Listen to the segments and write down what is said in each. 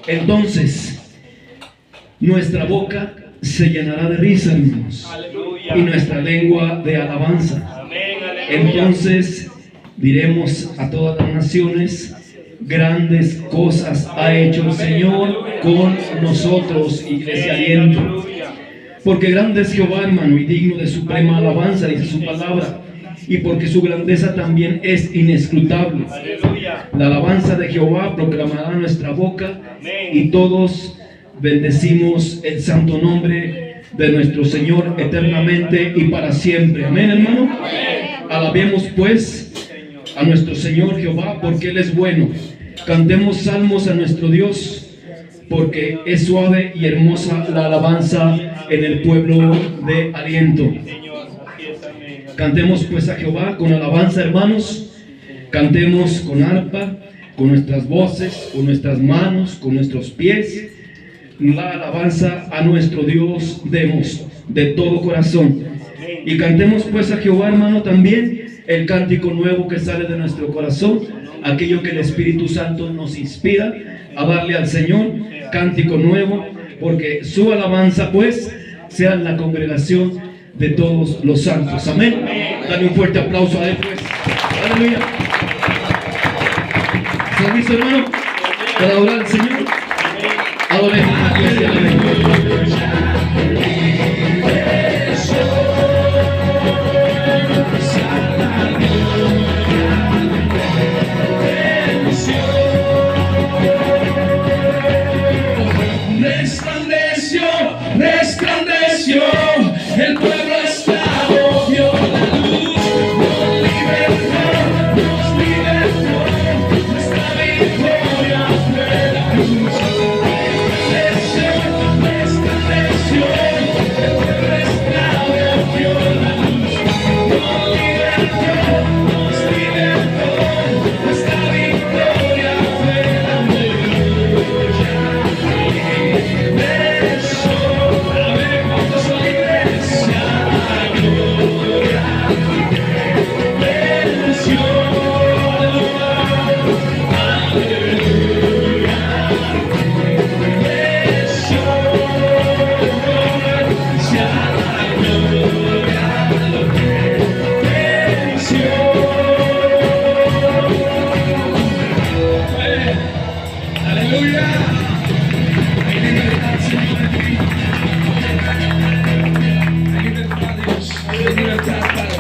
Entonces, nuestra boca se llenará de risa, hermanos, Aleluya. y nuestra lengua de alabanza. Amén, aleluya. Entonces diremos a todas las naciones: grandes cosas ha hecho el Señor con nosotros, Iglesia Aliento. Aleluya. Porque grande es Jehová, hermano, y digno de suprema alabanza, dice su palabra, y porque su grandeza también es inescrutable. Aleluya. La alabanza de Jehová proclamará nuestra boca, Amén. y todos bendecimos el santo nombre de nuestro Señor eternamente y para siempre. Amén, hermano. Amén. Alabemos pues a nuestro Señor Jehová, porque Él es bueno. Cantemos salmos a nuestro Dios, porque es suave y hermosa la alabanza en el pueblo de Aliento. Señor, así es, amén. Cantemos pues a Jehová con alabanza, hermanos. Cantemos con arpa, con nuestras voces, con nuestras manos, con nuestros pies. La alabanza a nuestro Dios demos de todo corazón. Y cantemos pues a Jehová, hermano, también el cántico nuevo que sale de nuestro corazón, aquello que el Espíritu Santo nos inspira a darle al Señor, cántico nuevo, porque su alabanza pues sea en la congregación de todos los santos. Amén. Dale un fuerte aplauso a Él pues. Aleluya. ¿Estás listo, hermano? Para adorar al Señor. Adoremos a Cristo. Resplandeció, resplandeció, el pueblo esclavo vio la luz, nos libertó, nuestra victoria fue la luz. Resplandeció, el pueblo esclavo vio la luz, nos libertó, nuestra victoria fue la luz. Aleluya. Hay libertad, Señor, en ti. Hay libertad, Dios. Hay libertad, Padre.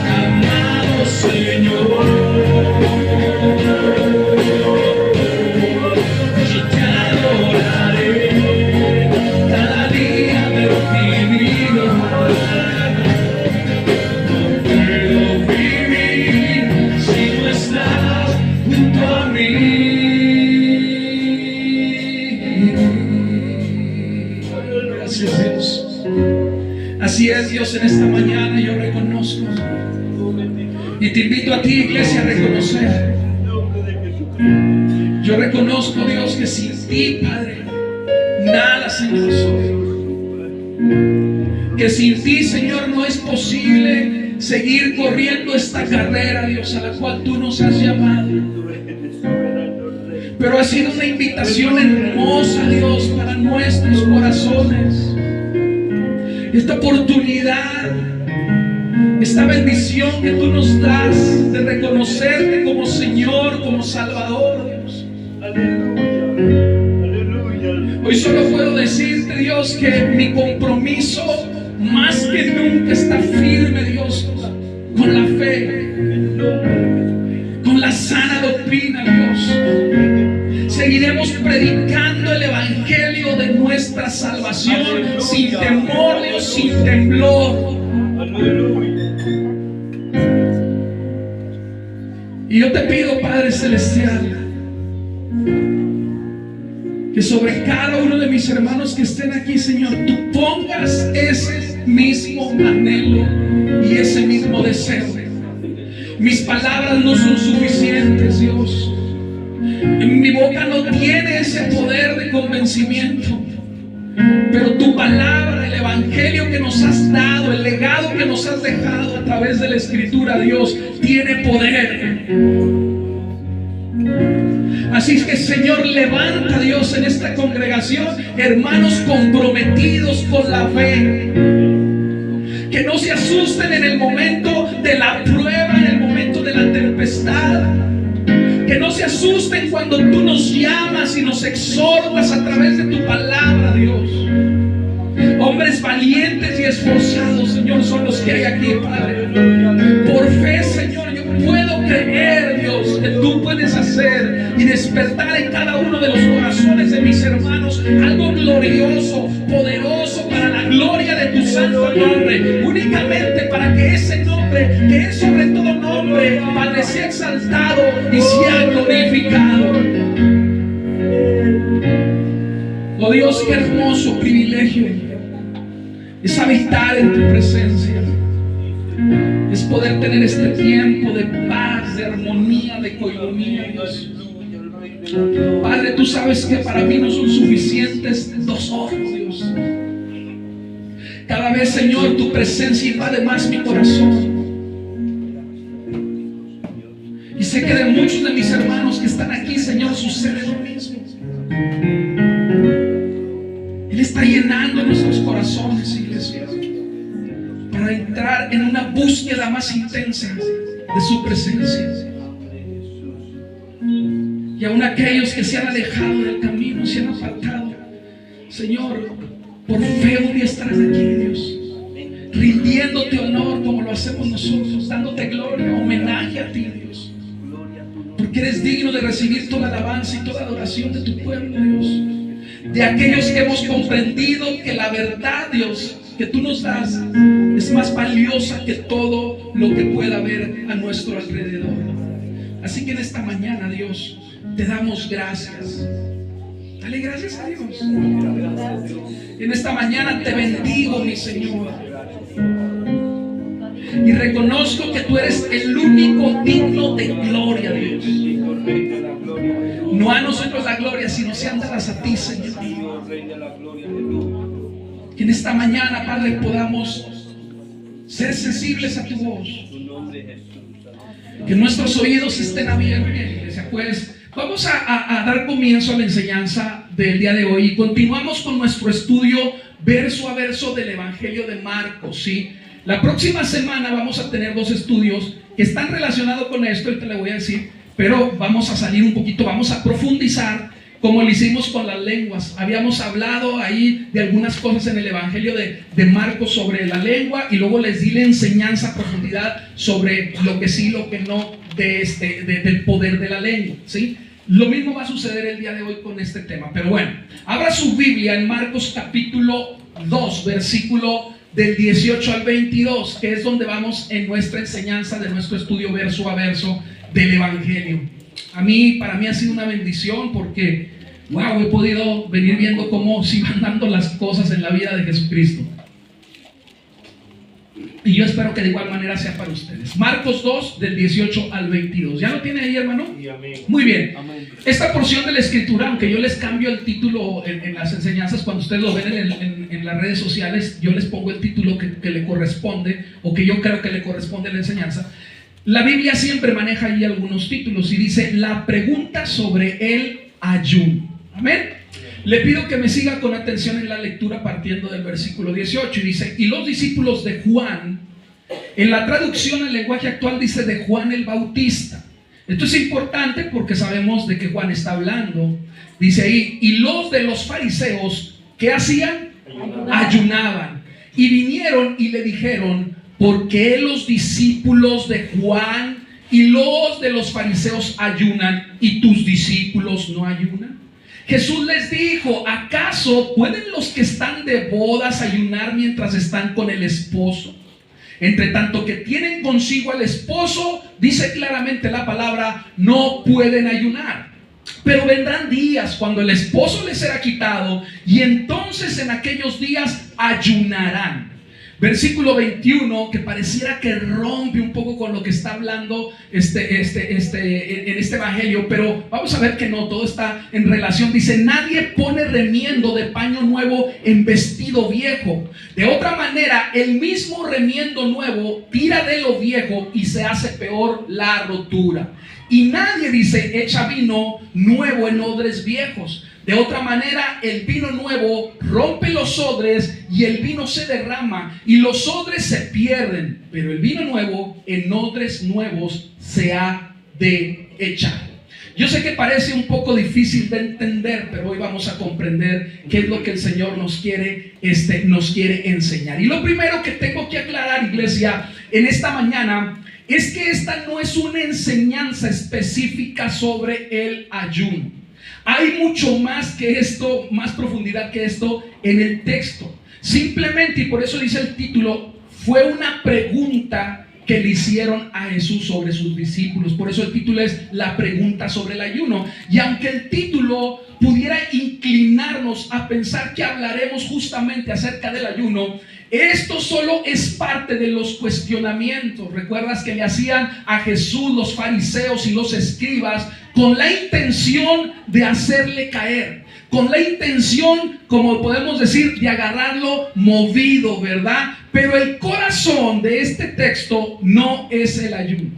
Amado Señor, yo te adoraré cada día de mi vida. No puedo vivir si no estás junto a mí. Gracias, Dios. Así es, Dios, en esta mañana yo reconozco y te invito a ti, iglesia, a reconocer. Yo reconozco, Dios, que sin ti, Padre, nada, Señor, soy. Que sin ti, Señor, no es posible seguir corriendo esta carrera, Dios, a la cual tú nos has llamado. Pero ha sido una invitación hermosa, Dios, para nuestros corazones. Esta oportunidad, esta bendición que tú nos das de reconocerte como Señor, como Salvador, Dios. Hoy solo puedo decirte, Dios, que mi compromiso más que nunca está firme, Dios, con la fe, con la sana doctrina, Dios. Seguiremos predicando el evangelio de nuestra salvación sin temor, Dios, sin temblor. Y yo te pido, Padre Celestial, que sobre cada uno de mis hermanos que estén aquí, Señor, tú pongas ese mismo anhelo y ese mismo deseo. Mis palabras no son suficientes, Dios. Mi boca no tiene ese poder de convencimiento. Pero tu palabra, el evangelio que nos has dado, el legado que nos has dejado a través de la Escritura, Dios, tiene poder. Así es que, Señor, levanta, Dios, en esta congregación hermanos comprometidos con la fe, que no se asusten en el momento de la prueba, en el momento de la tempestad, que no se asusten cuando tú nos llamas y nos exhortas a través de tu palabra, Dios. Hombres valientes y esforzados, Señor, son los que hay aquí, Padre. Por fe, Señor, yo puedo creer, Dios, que tú puedes hacer y despertar en cada uno de los corazones de mis hermanos algo glorioso, poderoso, para la gloria de tu santo nombre. Únicamente para que ese nombre, que es sobre todo nombre, Padre, sea exaltado y sea glorificado. Oh Dios, qué hermoso privilegio es habitar en tu presencia, es poder tener este tiempo de paz, de armonía, de coinonía, Dios. Padre, tú sabes que para mí no son suficientes 2 horas, Dios. Cada vez, Señor, tu presencia invade más mi corazón. Y sé que de muchos de mis hermanos que están aquí, Señor, sucede lo mismo. Él está llenando nuestros corazones, iglesia, para entrar en una búsqueda más intensa de su presencia. Y aún aquellos que se han alejado del camino, se han apartado, Señor, por fe un día estarán aquí, Dios, rindiéndote honor como lo hacemos nosotros, dándote gloria, homenaje a ti, Dios, porque eres digno de recibir toda alabanza y toda adoración de tu pueblo, Dios. De aquellos que hemos comprendido que la verdad, Dios, que tú nos das es más valiosa que todo lo que pueda haber a nuestro alrededor. Así que en esta mañana, Dios, te damos gracias. Dale gracias a Dios. En esta mañana te bendigo, mi Señor, y reconozco que tú eres el único digno de gloria, Dios. No a nosotros la gloria, sino sean dadas a ti, Señor. Que en esta mañana, Padre, podamos ser sensibles a tu voz. Que nuestros oídos estén abiertos, iglesia. Pues vamos a dar comienzo a la enseñanza del día de hoy. Y continuamos con nuestro estudio verso a verso del Evangelio de Marcos, ¿sí? La próxima semana vamos a tener 2 estudios que están relacionados con esto, y te lo voy a decir. Pero vamos a salir un poquito, vamos a profundizar como lo hicimos con las lenguas. Habíamos hablado ahí de algunas cosas en el Evangelio de Marcos sobre la lengua, y luego les di la enseñanza a profundidad sobre lo que sí, lo que no del poder de la lengua, ¿sí? Lo mismo va a suceder el día de hoy con este tema. Pero bueno, abra su Biblia en Marcos capítulo 2, versículo del 18 al 22, que es donde vamos en nuestra enseñanza de nuestro estudio verso a verso del Evangelio. Para mí ha sido una bendición, porque wow, he podido venir viendo cómo se van dando las cosas en la vida de Jesucristo, y yo espero que de igual manera sea para ustedes. Marcos 2 del 18 al 22. ¿Ya lo tiene ahí, hermano? Muy bien. Esta porción de la escritura, aunque yo les cambio el título en las enseñanzas, cuando ustedes lo ven en las redes sociales, yo les pongo el título que le corresponde, o que yo creo que le corresponde a la enseñanza. La Biblia siempre maneja ahí algunos títulos y dice: la pregunta sobre el ayuno. Amén. Le pido que me siga con atención en la lectura partiendo del versículo 18, y dice: y los discípulos de Juan, en la traducción al lenguaje actual dice de Juan el Bautista. Esto es importante porque sabemos de que Juan está hablando. Dice ahí: y los de los fariseos, ¿qué hacían? Ayunaban. Y vinieron y le dijeron: ¿por qué los discípulos de Juan y los de los fariseos ayunan y tus discípulos no ayunan? Jesús les dijo: ¿acaso pueden los que están de bodas ayunar mientras están con el esposo? Entre tanto que tienen consigo al esposo, dice claramente la palabra, no pueden ayunar. Pero vendrán días cuando el esposo les será quitado, y entonces en aquellos días ayunarán. Versículo 21, que pareciera que rompe un poco con lo que está hablando en este evangelio, pero vamos a ver que no, todo está en relación. Dice: nadie pone remiendo de paño nuevo en vestido viejo. De otra manera, el mismo remiendo nuevo tira de lo viejo y se hace peor la rotura. Y nadie, dice, echa vino nuevo en odres viejos. De otra manera, el vino nuevo rompe los odres y el vino se derrama y los odres se pierden. Pero el vino nuevo en odres nuevos se ha de echar. Yo sé que parece un poco difícil de entender, pero hoy vamos a comprender qué es lo que el Señor nos quiere enseñar. Y lo primero que tengo que aclarar, iglesia, en esta mañana, es que esta no es una enseñanza específica sobre el ayuno. Hay mucho más que esto, más profundidad que esto en el texto. Simplemente, y por eso dice el título, fue una pregunta que le hicieron a Jesús sobre sus discípulos. Por eso el título es La pregunta sobre el ayuno. Y aunque el título pudiera inclinarnos a pensar que hablaremos justamente acerca del ayuno, esto solo es parte de los cuestionamientos. ¿Recuerdas que le hacían a Jesús los fariseos y los escribas con la intención de hacerle caer? Con la intención, como podemos decir, de agarrarlo movido, ¿verdad? Pero el corazón de este texto no es el ayuno,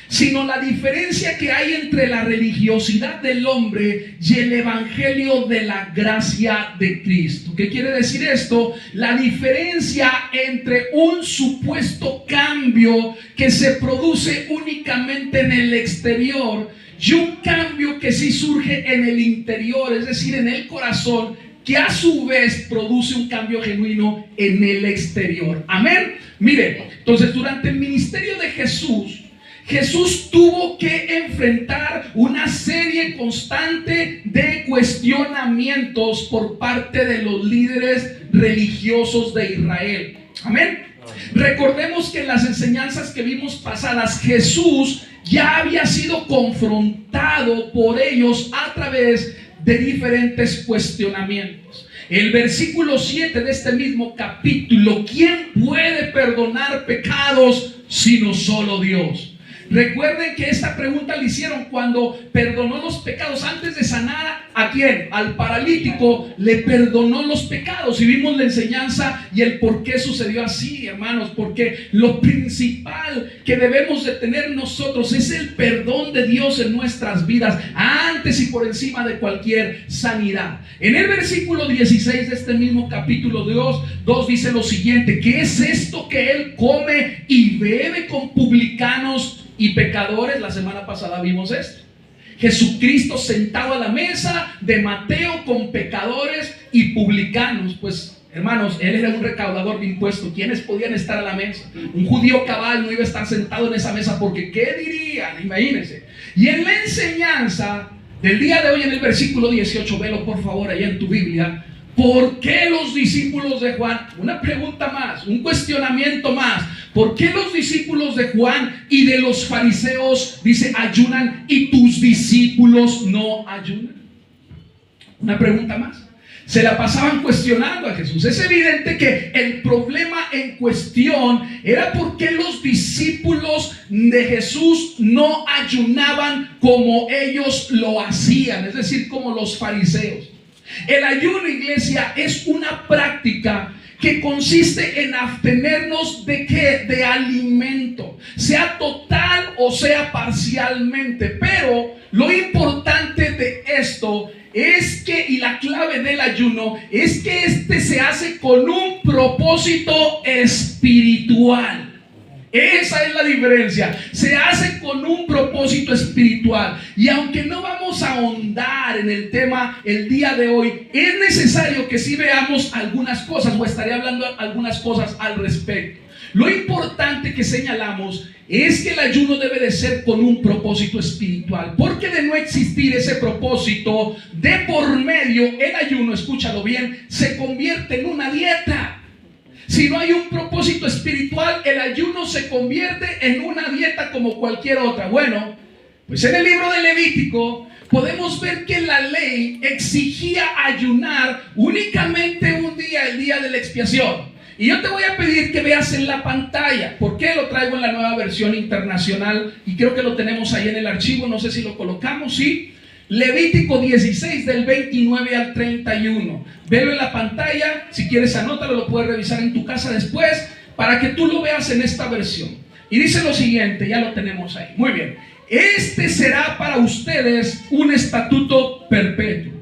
sino la diferencia que hay entre la religiosidad del hombre y el evangelio de la gracia de Cristo. ¿Qué quiere decir esto? La diferencia entre un supuesto cambio que se produce únicamente en el exterior y un cambio que sí surge en el interior, es decir, en el corazón, que a su vez produce un cambio genuino en el exterior. Amén. Mire, entonces durante el ministerio de Jesús tuvo que enfrentar una serie constante de cuestionamientos por parte de los líderes religiosos de Israel. Amén. Recordemos que en las enseñanzas que vimos pasadas, Jesús ya había sido confrontado por ellos a través de diferentes cuestionamientos. El versículo 7 de este mismo capítulo: ¿quién puede perdonar pecados sino solo Dios? Recuerden que esta pregunta le hicieron cuando perdonó los pecados. Antes de sanar, ¿a quién? Al paralítico, le perdonó los pecados. Y vimos la enseñanza y el por qué sucedió así, hermanos. Porque lo principal que debemos de tener nosotros es el perdón de Dios en nuestras vidas, antes y por encima de cualquier sanidad. En el versículo 16 de este mismo capítulo 2 dice lo siguiente: ¿qué es esto que él come y bebe con publicanos y pecadores? La semana pasada vimos esto. Jesucristo sentado a la mesa de Mateo con pecadores y publicanos. Pues, hermanos, él era un recaudador de impuestos. ¿Quiénes podían estar a la mesa? Un judío cabal no iba a estar sentado en esa mesa, porque ¿qué dirían? Imagínense. Y en la enseñanza del día de hoy, en el versículo 18, velo por favor ahí en tu Biblia. ¿Por qué los discípulos de Juan? Una pregunta más, un cuestionamiento más. ¿Por qué los discípulos de Juan y de los fariseos, dice, ayunan y tus discípulos no ayunan? Una pregunta más. Se la pasaban cuestionando a Jesús. Es evidente que el problema en cuestión era por qué los discípulos de Jesús no ayunaban como ellos lo hacían, es decir, como los fariseos. El ayuno, iglesia, es una práctica que consiste en abstenernos de ¿qué? De alimento, sea total o sea parcialmente. Pero lo importante de esto es que, y la clave del ayuno, es que este se hace con un propósito espiritual. Esa es la diferencia. Se hace con un propósito espiritual. Y aunque no vamos a ahondar en el tema el día de hoy, es necesario que sí veamos algunas cosas, o estaré hablando algunas cosas al respecto. Lo importante que señalamos es que el ayuno debe de ser con un propósito espiritual, porque de no existir ese propósito de por medio, el ayuno, escúchalo bien, se convierte en una dieta. Si no hay un propósito espiritual, el ayuno se convierte en una dieta como cualquier otra. Bueno, pues en el libro de Levítico podemos ver que la ley exigía ayunar únicamente un día, el día de la expiación. Y yo te voy a pedir que veas en la pantalla. ¿Por qué lo traigo en la nueva versión internacional? Y creo que lo tenemos ahí en el archivo, no sé si lo colocamos, ¿sí? Levítico 16 del 29 al 31. Velo en la pantalla, si quieres anótalo, lo puedes revisar en tu casa después, para que tú lo veas en esta versión. Y dice lo siguiente, ya lo tenemos ahí. Muy bien. Este será para ustedes un estatuto perpetuo.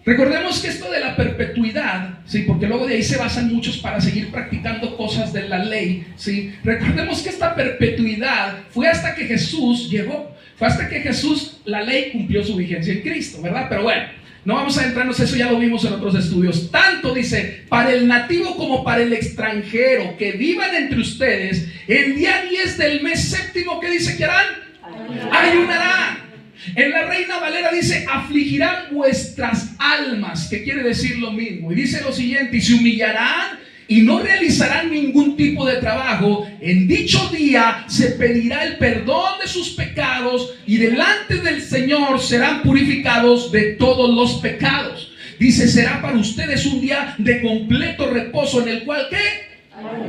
Recordemos que esto de la perpetuidad, ¿sí? Porque luego de ahí se basan muchos para seguir practicando cosas de la ley, ¿sí? Recordemos que esta perpetuidad fue hasta que Jesús llegó. Fue hasta que Jesús, la ley cumplió su vigencia en Cristo, ¿verdad? Pero bueno, no vamos a entrarnos, eso ya lo vimos en otros estudios. Tanto dice, para el nativo como para el extranjero que vivan entre ustedes, el día 10 del mes séptimo, ¿qué dice que harán? Ayunarán. En la Reina Valera dice, afligirán vuestras almas, que quiere decir lo mismo. Y dice lo siguiente, y se humillarán y no realizarán ningún tipo de trabajo. En dicho día se pedirá el perdón de sus pecados y delante del Señor serán purificados de todos los pecados. Dice, será para ustedes un día de completo reposo en el cual, ¿qué?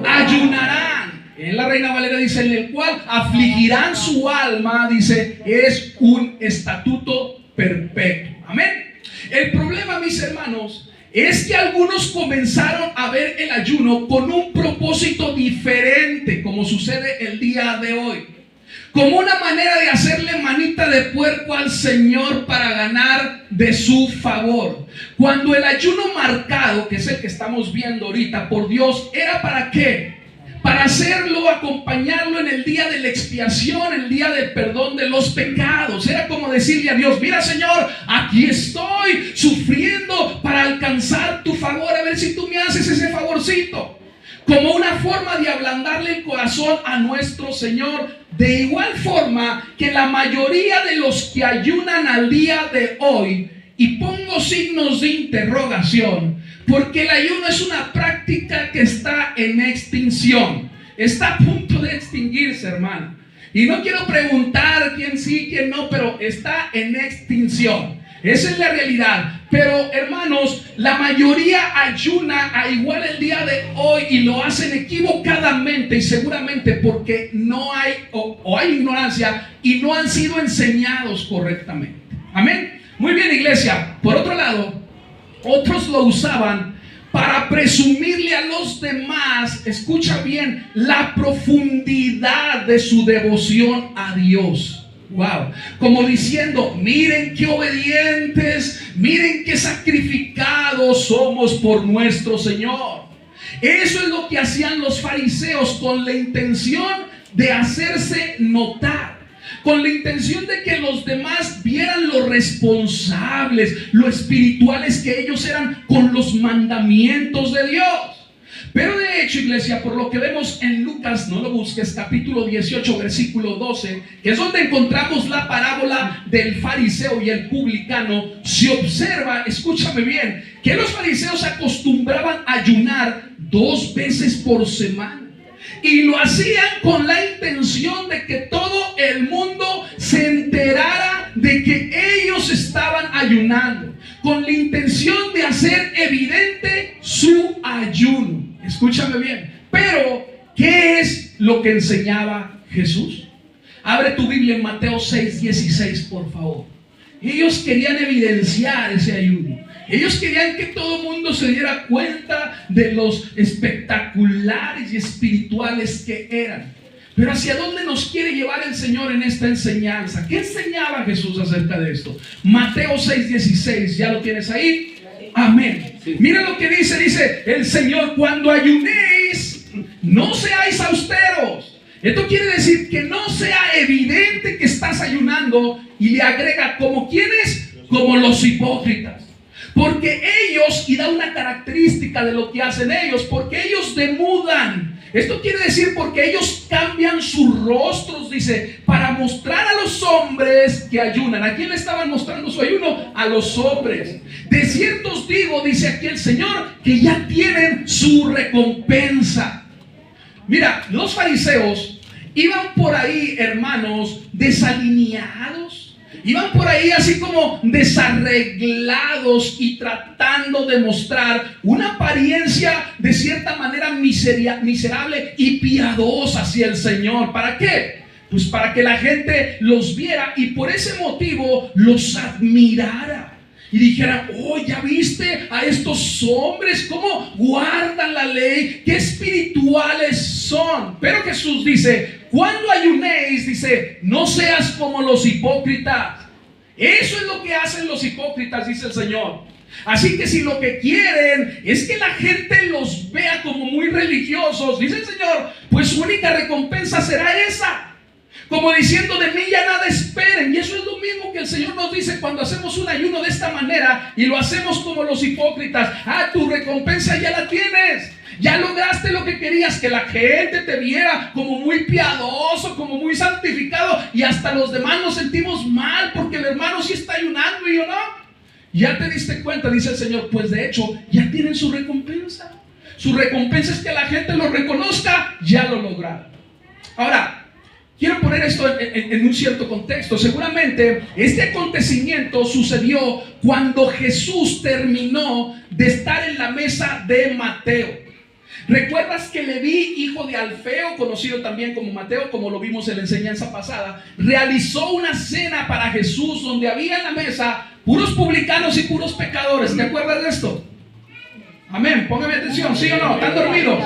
Ayunarán. En la Reina Valera dice, en el cual afligirán su alma, dice, es un estatuto perpetuo. Amén. El problema, mis hermanos, es que algunos comenzaron a ver el ayuno con un propósito diferente, como sucede el día de hoy, como una manera de hacerle manita de puerco al Señor para ganar de su favor. Cuando el ayuno marcado, que es el que estamos viendo ahorita por Dios, ¿era para qué? Para hacerlo, acompañarlo en el día de la expiación, el día del perdón de los pecados. Era como decirle a Dios, mira Señor, aquí estoy sufriendo para alcanzar tu favor, a ver si tú me haces ese favorcito. Como una forma de ablandarle el corazón a nuestro Señor. De igual forma que la mayoría de los que ayunan al día de hoy, y pongo signos de interrogación, porque el ayuno es una práctica que está en extinción. Está a punto de extinguirse, hermano. Y no quiero preguntar quién sí, quién no, pero está en extinción. Esa es la realidad. Pero, hermanos, la mayoría ayuna a igual el día de hoy y lo hacen equivocadamente y seguramente porque no hay o hay ignorancia y no han sido enseñados correctamente. Amén. Muy bien, iglesia. Por otro lado, otros lo usaban para presumirle a los demás, escucha bien, la profundidad de su devoción a Dios. Wow, como diciendo, miren qué obedientes, miren qué sacrificados somos por nuestro Señor. Eso es lo que hacían los fariseos con la intención de hacerse notar, con la intención de que los demás vieran lo responsables, lo espirituales que ellos eran con los mandamientos de Dios. Pero de hecho, iglesia, por lo que vemos en Lucas, no lo busques, capítulo 18, versículo 12, que es donde encontramos la parábola del fariseo y el publicano, se observa, escúchame bien, que los fariseos acostumbraban a ayunar 2 veces por semana. Y lo hacían con la intención de que todo el mundo se enterara de que ellos estaban ayunando, con la intención de hacer evidente su ayuno. Escúchame bien. Pero, ¿qué es lo que enseñaba Jesús? Abre tu Biblia en Mateo 6:16, por favor. Ellos querían evidenciar ese ayuno. Ellos querían que todo el mundo se diera cuenta de los espectaculares y espirituales que eran. Pero ¿hacia dónde nos quiere llevar el Señor en esta enseñanza? ¿Qué enseñaba Jesús acerca de esto? Mateo 6:16, ¿ya lo tienes ahí? Amén. Sí. Mira lo que dice el Señor: cuando ayunéis, no seáis austeros. Esto quiere decir que no sea evidente que estás ayunando, y le agrega, ¿como quiénes? Como los hipócritas. Porque ellos, y da una característica de lo que hacen ellos, porque ellos demudan. Esto quiere decir porque ellos cambian sus rostros, dice, para mostrar a los hombres que ayunan. ¿A quién le estaban mostrando su ayuno? A los hombres. De cierto os digo, dice aquí el Señor, que ya tienen su recompensa. Mira, los fariseos iban por ahí, hermanos, desalineados. Iban por ahí así como desarreglados y tratando de mostrar una apariencia de cierta manera miserable y piadosa hacia el Señor. ¿Para qué? Pues para que la gente los viera y por ese motivo los admirara. Y dijera, oh, ¿ya viste a estos hombres cómo guardan la ley? ¡Qué espirituales son! Pero Jesús dice, cuando ayunéis, dice, no seas como los hipócritas. Eso es lo que hacen los hipócritas, dice el Señor. Así que si lo que quieren es que la gente los vea como muy religiosos, dice el Señor, pues su única recompensa será esa. Como diciendo, de mí ya nada esperen. Y eso es lo mismo que el Señor nos dice cuando hacemos un ayuno de esta manera y lo hacemos como los hipócritas. Ah, tu recompensa ya la tienes. Ya lograste lo que querías, que la gente te viera como muy piadoso, como muy santificado. Y hasta los demás nos sentimos mal porque el hermano sí está ayunando y yo no. Ya te diste cuenta, dice el Señor, pues de hecho ya tienen su recompensa. Su recompensa es que la gente lo reconozca, ya lo lograron. Ahora, quiero poner esto en un cierto contexto. Seguramente este acontecimiento sucedió cuando Jesús terminó de estar en la mesa de Mateo. ¿Recuerdas que Leví, hijo de Alfeo, conocido también como Mateo, como lo vimos en la enseñanza pasada, realizó una cena para Jesús donde había en la mesa puros publicanos y puros pecadores? ¿Te acuerdas de esto? Amén, póngame atención, ¿sí o no? ¿Están dormidos?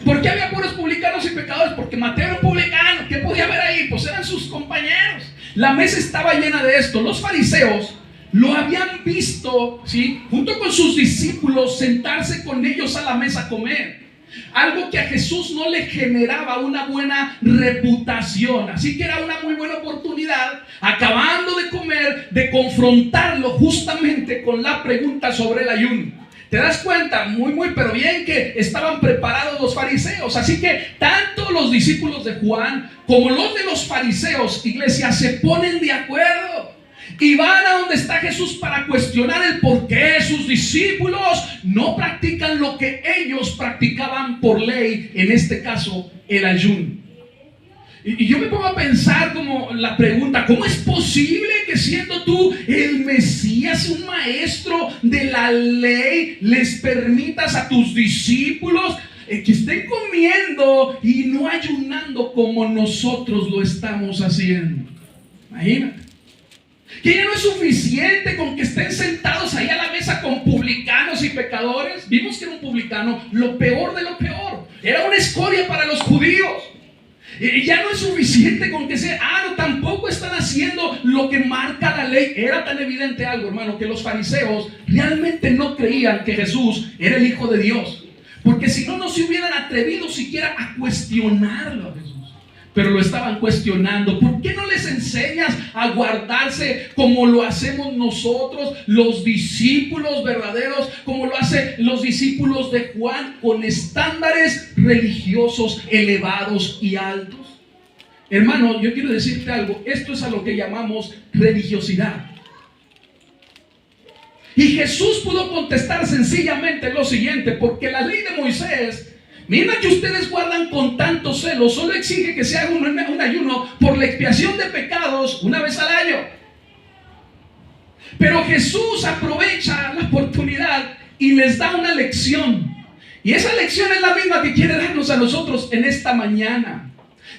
¿Por qué había puros publicanos y pecadores? Porque Mateo era un publicano. ¿Qué podía haber ahí? Pues eran sus compañeros. La mesa estaba llena de esto. Los fariseos lo habían visto, ¿sí?, junto con sus discípulos, sentarse con ellos a la mesa a comer. Algo que a Jesús no le generaba una buena reputación. Así que era una muy buena oportunidad, acabando de comer, de confrontarlo justamente con la pregunta sobre el ayuno. ¿Te das cuenta? Muy, pero bien que estaban preparados los fariseos. Así que tanto los discípulos de Juan como los de los fariseos, iglesia, se ponen de acuerdo y van a donde está Jesús para cuestionar el por qué sus discípulos no practican lo que ellos practicaban por ley, en este caso el ayuno. Y yo me pongo a pensar como la pregunta, ¿cómo es posible que siendo tú el Mesías, un maestro de la ley, les permitas a tus discípulos que estén comiendo y no ayunando como nosotros lo estamos haciendo? Imagínate. Que ya no es suficiente con que estén sentados ahí a la mesa con publicanos y pecadores. Vimos que era un publicano, lo peor de lo peor. Era una escoria para los judíos. Y ya no es suficiente con que sea, no, tampoco están haciendo lo que marca la ley. Era tan evidente algo, hermano, que los fariseos realmente no creían que Jesús era el Hijo de Dios. Porque si no, no se hubieran atrevido siquiera a cuestionarlo a Jesús. Pero lo estaban cuestionando. ¿Por qué no les enseñas a guardarse como lo hacemos nosotros, los discípulos verdaderos, como lo hacen los discípulos de Juan, con estándares religiosos elevados y altos? Hermano, yo quiero decirte algo. Esto es a lo que llamamos religiosidad. Y Jesús pudo contestar sencillamente lo siguiente: porque la ley de Moisés, mira que ustedes guardan con tanto celo, solo exige que se haga un ayuno por la expiación de pecados una vez al año. Pero Jesús aprovecha la oportunidad y les da una lección. Y esa lección es la misma que quiere darnos a nosotros en esta mañana.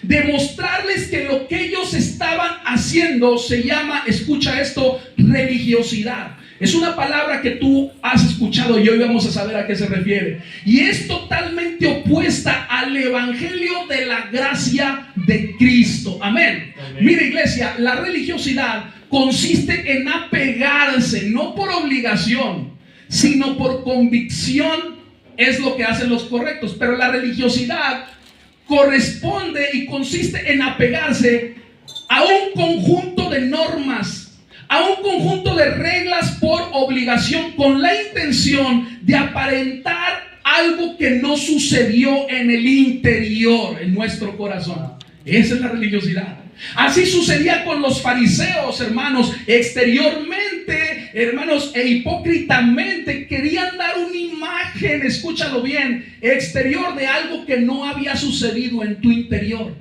Demostrarles que lo que ellos estaban haciendo se llama, escucha esto, religiosidad. Es una palabra que tú has escuchado y hoy vamos a saber a qué se refiere. Y es totalmente opuesta al evangelio de la gracia de Cristo. Amén. Mira, iglesia, la religiosidad consiste en apegarse, no por obligación, sino por convicción. Es lo que hacen los correctos. Pero la religiosidad corresponde y consiste en apegarse a un conjunto de normas, a un conjunto de reglas por obligación, con la intención de aparentar algo que no sucedió en el interior, en nuestro corazón. Esa es la religiosidad. Así sucedía con los fariseos, hermanos. Exteriormente, hermanos, e hipócritamente querían dar una imagen, escúchalo bien, exterior de algo que no había sucedido en tu interior.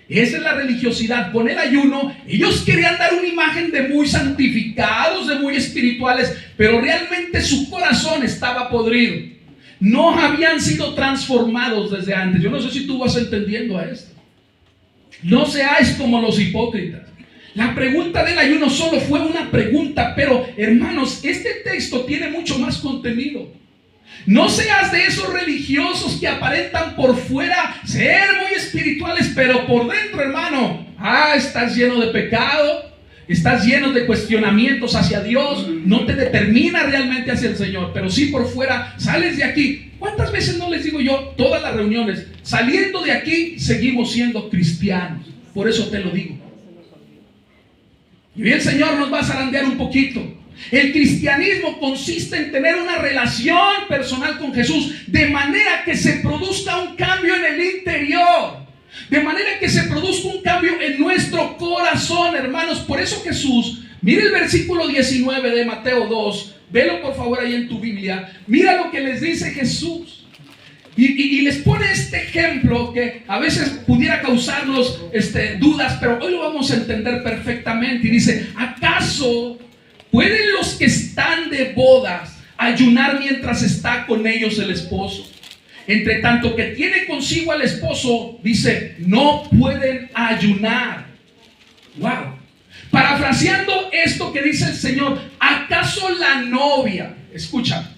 Esa es la religiosidad. Con el ayuno, ellos querían dar una imagen de muy santificados, de muy espirituales, pero realmente su corazón estaba podrido. No habían sido transformados desde antes. Yo no sé si tú vas entendiendo a esto. No seáis como los hipócritas. La pregunta del ayuno solo fue una pregunta, pero hermanos, este texto tiene mucho más contenido. No seas de esos religiosos que aparentan por fuera ser muy espirituales, pero por dentro, hermano, estás lleno de pecado, estás lleno de cuestionamientos hacia Dios, no te determina realmente hacia el Señor, pero sí por fuera sales de aquí. ¿Cuántas veces no les digo yo, todas las reuniones, saliendo de aquí seguimos siendo cristianos? Por eso te lo digo. Y el Señor nos va a zarandear un poquito. El cristianismo consiste en tener una relación personal con Jesús, de manera que se produzca un cambio en el interior, de manera que se produzca un cambio en nuestro corazón, hermanos. Por eso Jesús, mire el versículo 19 de Mateo 2, velo por favor ahí en tu Biblia. Mira lo que les dice Jesús. Y les pone este ejemplo que a veces pudiera causarnos dudas, pero hoy lo vamos a entender perfectamente. Y dice: ¿acaso pueden los que están de bodas ayunar mientras está con ellos el esposo? Entre tanto que tiene consigo al esposo, dice, no pueden ayunar. Wow. Parafraseando esto que dice el Señor, ¿acaso la novia, escucha,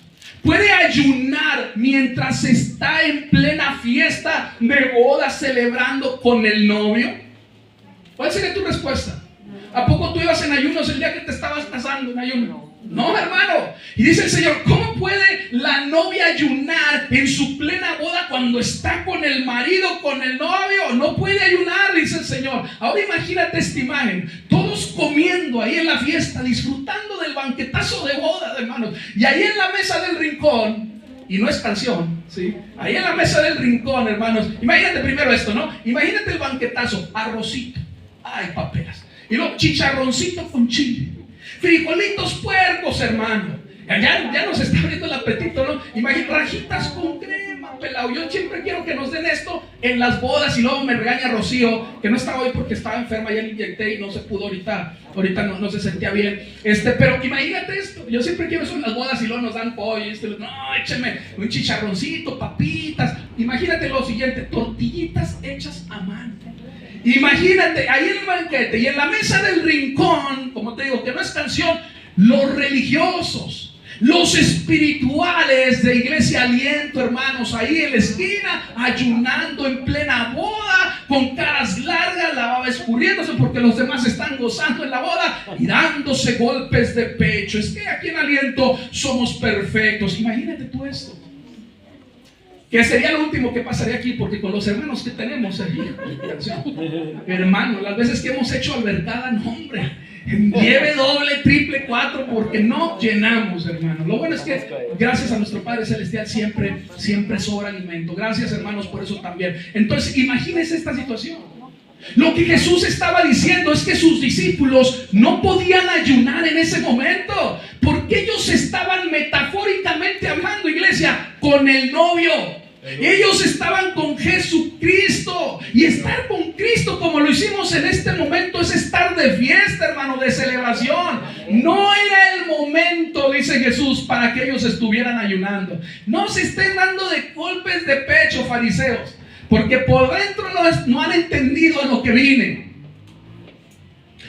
puede ayunar mientras está en plena fiesta de boda celebrando con el novio? ¿Cuál sería tu respuesta? ¿A poco tú ibas en ayunos el día que te estabas casando en ayuno? No, hermano. Y dice el Señor, ¿cómo puede la novia ayunar en su plena boda cuando está con el marido, con el novio? No puede ayunar, dice el Señor. Ahora imagínate esta imagen, todos comiendo ahí en la fiesta, disfrutando del banquetazo de boda, hermanos. Y ahí en la mesa del rincón, y no es canción, ¿sí? Ahí en la mesa del rincón, hermanos, imagínate primero esto, ¿no? Imagínate el banquetazo, arrocito, ay, papelas, y luego chicharroncito con chile, frijolitos puercos, hermano. Ya nos está abriendo el apetito, ¿no? Imagínate, rajitas con crema, pelado. Yo siempre quiero que nos den esto en las bodas. Y luego me regaña Rocío, que no estaba hoy porque estaba enferma, ya le inyecté y no se pudo ahorita no se sentía bien. Pero imagínate esto, yo siempre quiero eso en las bodas y luego nos dan pollo. No, écheme un chicharroncito, papitas. Imagínate lo siguiente, tortillitas hechas a mano. Imagínate, ahí en el banquete y en la mesa del rincón, como te digo, que no es canción, los religiosos, los espirituales de Iglesia Aliento, hermanos, ahí en la esquina, ayunando en plena boda, con caras largas, la baba escurriéndose porque los demás están gozando en la boda y dándose golpes de pecho. Es que aquí en Aliento somos perfectos. Imagínate tú esto. Que sería lo último que pasaría aquí, porque con los hermanos que tenemos aquí, hermano, las veces que hemos hecho albercada, no, hombre, lleve doble, triple, cuatro, porque no llenamos, hermano. Lo bueno es que gracias a nuestro Padre Celestial siempre sobra alimento. Gracias, hermanos, por eso también. Entonces, imagínense esta situación. Lo que Jesús estaba diciendo es que sus discípulos no podían ayunar en ese momento, porque ellos estaban metafóricamente hablando, iglesia, con el novio. Ellos estaban con Jesucristo. Y estar con Cristo, como lo hicimos en este momento, es estar de fiesta, hermano, de celebración. No era el momento, dice Jesús, para que ellos estuvieran ayunando. No se estén dando de golpes de pecho, fariseos, porque por dentro no han entendido a lo que viene.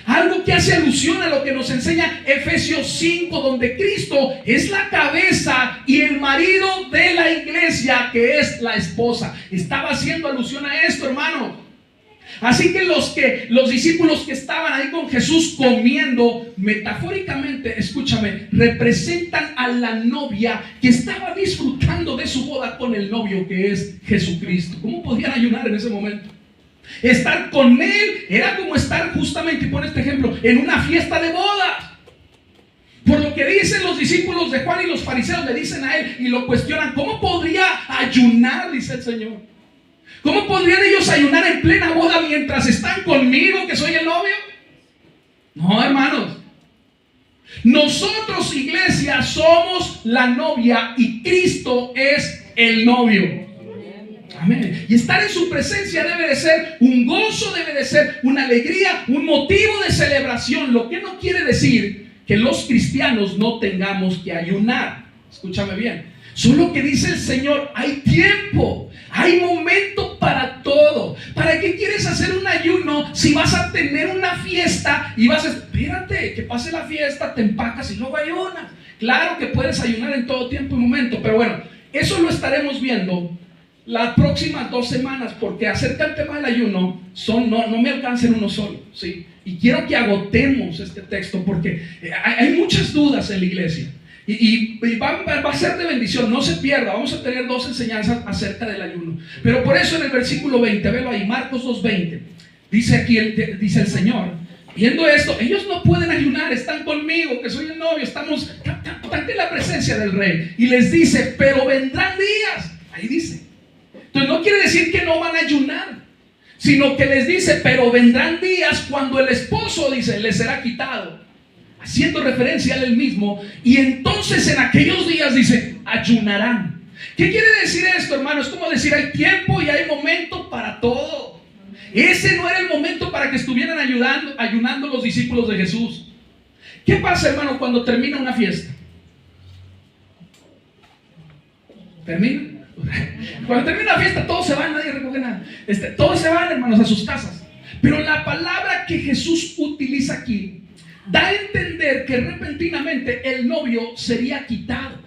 Algo que hace alusión a lo que nos enseña Efesios 5, donde Cristo es la cabeza y el marido de la iglesia, que es la esposa. Estaba haciendo alusión a esto, hermano. Así que los discípulos que estaban ahí con Jesús comiendo, metafóricamente, escúchame, representan a la novia que estaba disfrutando de su boda con el novio, que es Jesucristo. ¿Cómo podían ayunar en ese momento? Estar con él era como estar, justamente, y pone este ejemplo, en una fiesta de bodas. Por lo que dicen los discípulos de Juan y los fariseos, le dicen a él y lo cuestionan: ¿cómo podría ayunar? Dice el Señor. ¿Cómo podrían ellos ayunar en plena boda mientras están conmigo, que soy el novio? No, hermanos. Nosotros, iglesia, somos la novia y Cristo es el novio. Amén. Y estar en su presencia debe de ser un gozo, debe de ser una alegría, un motivo de celebración. Lo que no quiere decir que los cristianos no tengamos que ayunar. Escúchame bien. Solo que dice el Señor, hay tiempo, hay momento para todo. ¿Para qué quieres hacer un ayuno si vas a tener una fiesta y vas a... Espérate, que pase la fiesta, te empacas y luego ayunas? Claro que puedes ayunar en todo tiempo y momento, pero bueno, eso lo estaremos viendo las próximas 2 semanas, porque acerca del tema del ayuno no me alcanza en uno solo, ¿sí? Y quiero que agotemos este texto porque hay muchas dudas en la iglesia y va a ser de bendición. No se pierda, vamos a tener 2 enseñanzas acerca del ayuno. Pero por eso en el versículo 20, velo ahí, Marcos 2:20, dice aquí, dice el Señor, viendo esto, ellos no pueden ayunar, están conmigo, que soy el novio, estamos ante la presencia del rey. Y les dice, pero vendrán días, ahí dice. Entonces no quiere decir que no van a ayunar, sino que les dice, pero vendrán días cuando el esposo, dice, les será quitado, haciendo referencia a él mismo, y entonces en aquellos días, dice, ayunarán. ¿Qué quiere decir esto, hermano? Es como decir, hay tiempo y hay momento para todo. Ese no era el momento para que estuvieran ayunando los discípulos de Jesús. ¿Qué pasa, hermano, cuando termina una fiesta? ¿Termina? Cuando termina la fiesta todos se van, nadie recoge nada. Todos se van, hermanos, a sus casas. Pero la palabra que Jesús utiliza aquí da a entender que repentinamente el novio sería quitado,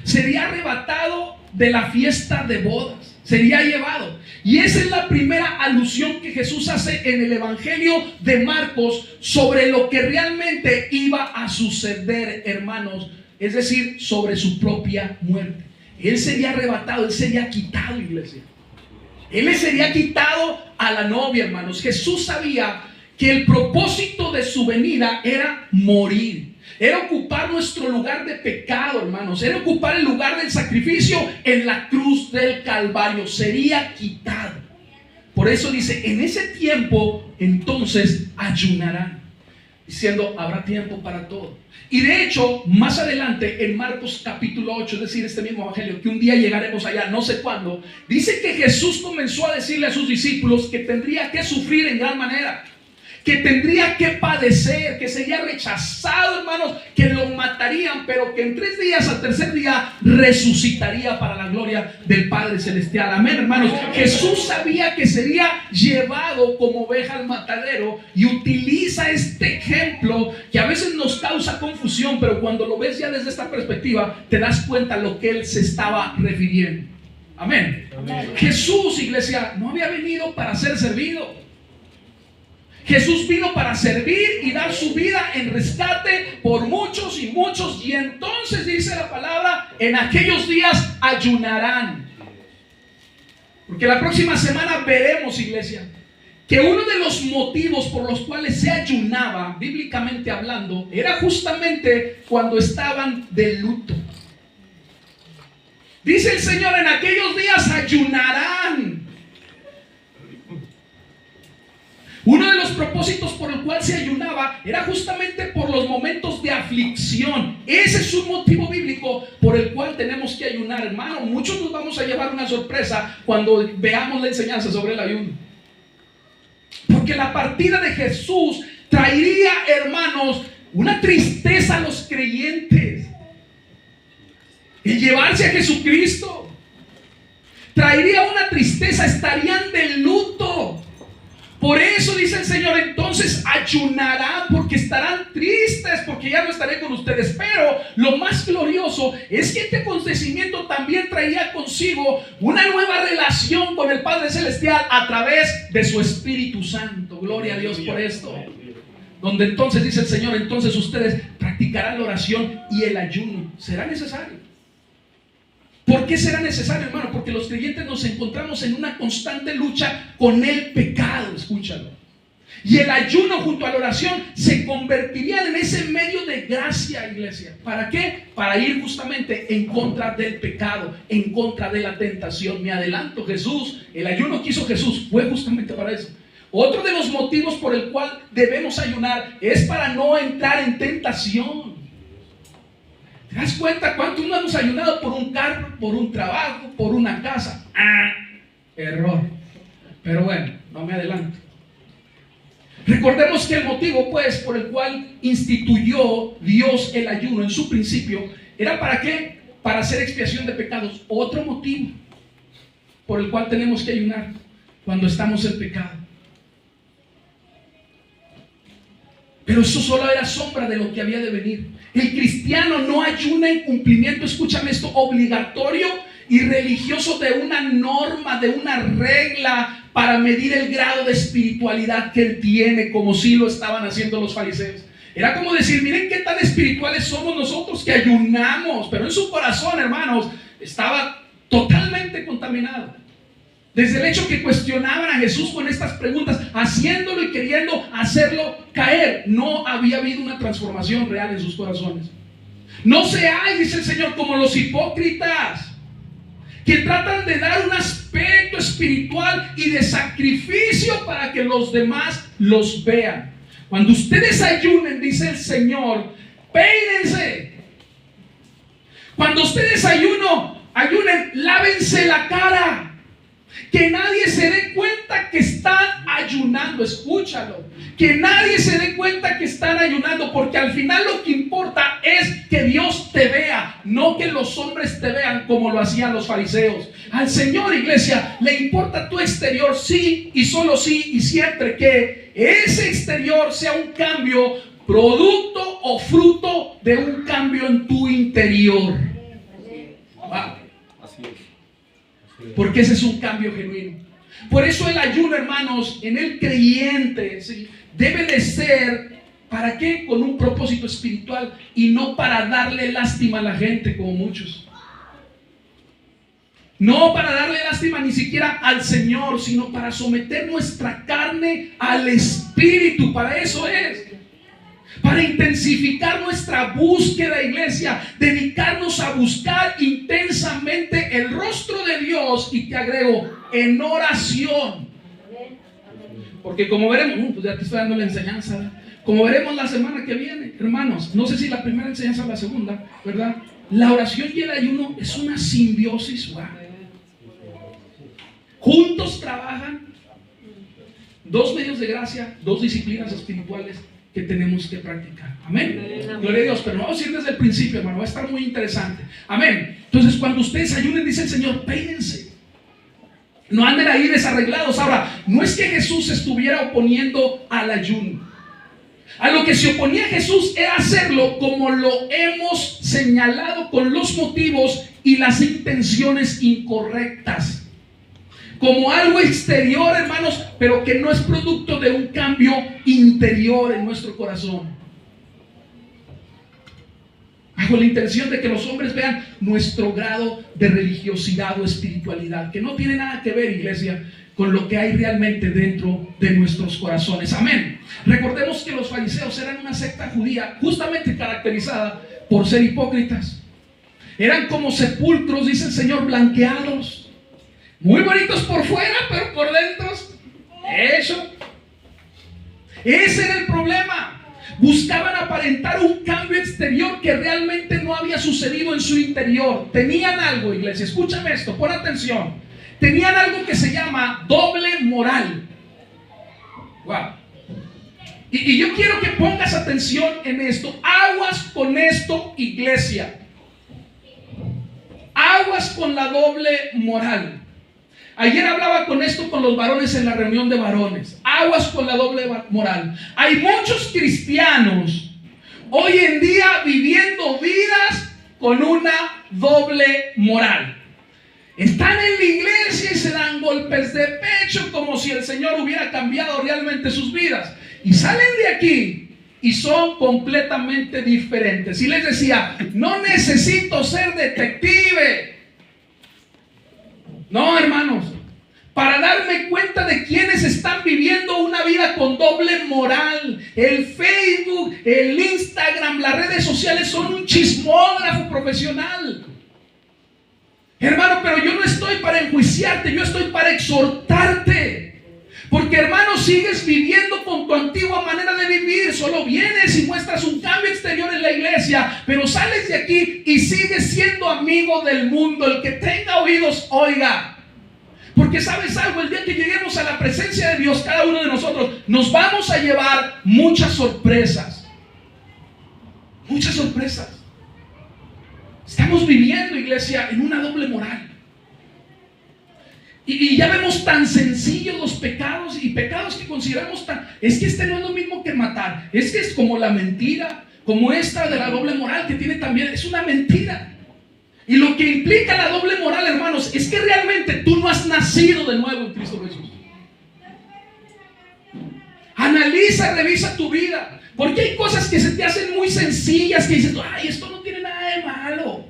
sería arrebatado de la fiesta de bodas, sería llevado. Y esa es la primera alusión que Jesús hace en el Evangelio de Marcos sobre lo que realmente iba a suceder, hermanos, es decir, sobre su propia muerte. Él sería arrebatado, él sería quitado, iglesia. Él le sería quitado a la novia, hermanos. Jesús sabía que el propósito de su venida era morir, era ocupar nuestro lugar de pecado, hermanos, era ocupar el lugar del sacrificio en la cruz del Calvario. Sería quitado. Por eso dice, en ese tiempo entonces ayunarán, diciendo, habrá tiempo para todo. Y de hecho, más adelante en Marcos capítulo 8, es decir, este mismo evangelio, que un día llegaremos allá, no sé cuándo, dice que Jesús comenzó a decirle a sus discípulos que tendría que sufrir en gran manera, que tendría que padecer, que sería rechazado, hermanos, que lo matarían, pero que en 3 días, al tercer día, resucitaría para la gloria del Padre Celestial. Amén, hermanos. Jesús sabía que sería llevado como oveja al matadero y utiliza este ejemplo que a veces nos causa confusión, pero cuando lo ves ya desde esta perspectiva, te das cuenta a lo que él se estaba refiriendo. Amén. Amén. Jesús, iglesia, no había venido para ser servido. Jesús vino para servir y dar su vida en rescate por muchos y muchos. Y entonces dice la palabra, en aquellos días ayunarán. Porque la próxima semana veremos, iglesia, que uno de los motivos por los cuales se ayunaba, bíblicamente hablando, era justamente cuando estaban de luto. Dice el Señor, en aquellos días ayunarán. Uno de los propósitos por el cual se ayunaba era justamente por los momentos de aflicción. Ese es un motivo bíblico por el cual tenemos que ayunar, hermano. Muchos nos vamos a llevar una sorpresa cuando veamos la enseñanza sobre el ayuno. Porque la partida de Jesús traería, hermanos, una tristeza a los creyentes. El llevarse a Jesucristo traería una tristeza, estarían de luto. Por eso dice el Señor, entonces ayunarán, porque estarán tristes, porque ya no estaré con ustedes. Pero lo más glorioso es que este acontecimiento también traía consigo una nueva relación con el Padre Celestial a través de su Espíritu Santo. Gloria a Dios por esto. Donde entonces dice el Señor, entonces ustedes practicarán la oración y el ayuno. ¿Será necesario? ¿Por qué será necesario, hermano? Porque los creyentes nos encontramos en una constante lucha con el pecado, escúchalo. Y el ayuno junto a la oración se convertiría en ese medio de gracia, iglesia. ¿Para qué? Para ir justamente en contra del pecado, en contra de la tentación. Me adelanto, Jesús, el ayuno que hizo Jesús fue justamente para eso. Otro de los motivos por el cual debemos ayunar es para no entrar en tentación. ¿Te das cuenta cuánto no hemos ayunado por un carro, por un trabajo, por una casa? Error. Pero bueno, no me adelanto. Recordemos que el motivo, pues, por el cual instituyó Dios el ayuno en su principio, ¿era para qué? Para hacer expiación de pecados. Otro motivo por el cual tenemos que ayunar cuando estamos en pecado. Pero eso solo era sombra de lo que había de venir. El cristiano no ayuna en cumplimiento, escúchame esto, obligatorio y religioso de una norma, de una regla para medir el grado de espiritualidad que él tiene, como si lo estaban haciendo los fariseos. Era como decir, miren qué tan espirituales somos nosotros que ayunamos, pero en su corazón, hermanos, estaba totalmente contaminado. Desde el hecho que cuestionaban a Jesús con estas preguntas, haciéndolo y queriendo hacerlo caer, no había habido una transformación real en sus corazones. No seáis, dice el Señor, como los hipócritas, que tratan de dar un aspecto espiritual y de sacrificio para que los demás los vean. Cuando ustedes ayunen, dice el Señor, peínense. Cuando ustedes ayunen, lávense la cara. Que nadie se dé cuenta que están ayunando. Escúchalo. Que nadie se dé cuenta que están ayunando, porque al final lo que importa es que Dios te vea, no que los hombres te vean como lo hacían los fariseos. Al Señor, iglesia, le importa tu exterior, sí y solo sí y siempre que ese exterior sea un cambio, producto o fruto de un cambio en tu interior. Porque ese es un cambio genuino. Por eso el ayuno, hermanos, en el creyente, ¿sí?, debe de ser, ¿para qué? Con un propósito espiritual y no para darle lástima a la gente como muchos. No para darle lástima ni siquiera al Señor, sino para someter nuestra carne al Espíritu. Para eso es. Para intensificar nuestra búsqueda, iglesia, dedicarnos a buscar intensamente el rostro de Dios, y te agrego, en oración. Porque como veremos, pues ya te estoy dando la enseñanza, como veremos la semana que viene, hermanos, no sé si la primera enseñanza o la segunda, ¿verdad? La oración y el ayuno es una simbiosis, wow. Juntos trabajan dos medios de gracia, dos disciplinas espirituales que tenemos que practicar. Amén. Gloria a Dios. Pero no vamos a ir desde el principio, hermano. Va a estar muy interesante. Amén. Entonces, cuando ustedes ayunen, dice el Señor, peínense. No anden ahí desarreglados. Ahora, no es que Jesús estuviera oponiendo al ayuno. A lo que se oponía Jesús era hacerlo como lo hemos señalado, con los motivos y las intenciones incorrectas. Como algo exterior, hermanos, pero que no es producto de un cambio interior en nuestro corazón. Bajo la intención de que los hombres vean nuestro grado de religiosidad o espiritualidad, que no tiene nada que ver, iglesia, con lo que hay realmente dentro de nuestros corazones. Amén. Recordemos que los fariseos eran una secta judía justamente caracterizada por ser hipócritas. Eran como sepulcros, dice el Señor, blanqueados. Muy bonitos por fuera, pero por dentro, eso. Ese era el problema. Buscaban aparentar un cambio exterior que realmente no había sucedido en su interior. Tenían algo, iglesia, escúchame esto, pon atención. Tenían algo que se llama doble moral. Wow. Y yo quiero que pongas atención en esto. Aguas con esto, iglesia. Aguas con la doble moral. Ayer hablaba con esto con los varones en la reunión de varones. Aguas con la doble moral. Hay muchos cristianos hoy en día viviendo vidas con una doble moral. Están en la iglesia y se dan golpes de pecho como si el Señor hubiera cambiado realmente sus vidas. Y salen de aquí y son completamente diferentes. Y les decía, no necesito ser detective. No, hermanos, para darme cuenta de quienes están viviendo una vida con doble moral. El Facebook, el Instagram, las redes sociales son un chismógrafo profesional. Hermano, pero yo no estoy para enjuiciarte, yo estoy para exhortarte. Porque, hermano, sigues viviendo con tu antigua manera de vivir. Solo vienes y muestras un cambio exterior en la iglesia, pero sales de aquí y sigues siendo amigo del mundo. El que tenga oídos, oiga. Porque sabes algo, el día que lleguemos a la presencia de Dios, cada uno de nosotros, nos vamos a llevar muchas sorpresas. Muchas sorpresas. Estamos viviendo, iglesia, en una doble moral. Y ya vemos tan sencillos los pecados, y pecados que consideramos tan... Es que este no es lo mismo que matar. Es que es como la mentira, como esta de la doble moral que tiene también. Es una mentira. Y lo que implica la doble moral, hermanos, es que realmente tú no has nacido de nuevo en Cristo Jesús. Analiza, revisa tu vida. Porque hay cosas que se te hacen muy sencillas, que dices, ay, esto no tiene nada de malo.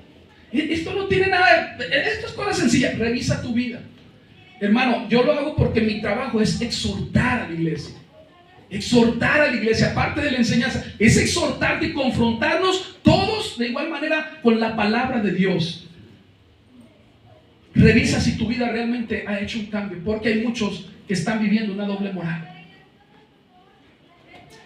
Esto no tiene nada de... Estas cosas sencillas. Revisa tu vida. Hermano, yo lo hago porque mi trabajo es exhortar a la iglesia. Exhortar a la iglesia, aparte de la enseñanza, es exhortarte y confrontarnos todos de igual manera con la palabra de Dios. Revisa si tu vida realmente ha hecho un cambio, porque hay muchos que están viviendo una doble moral.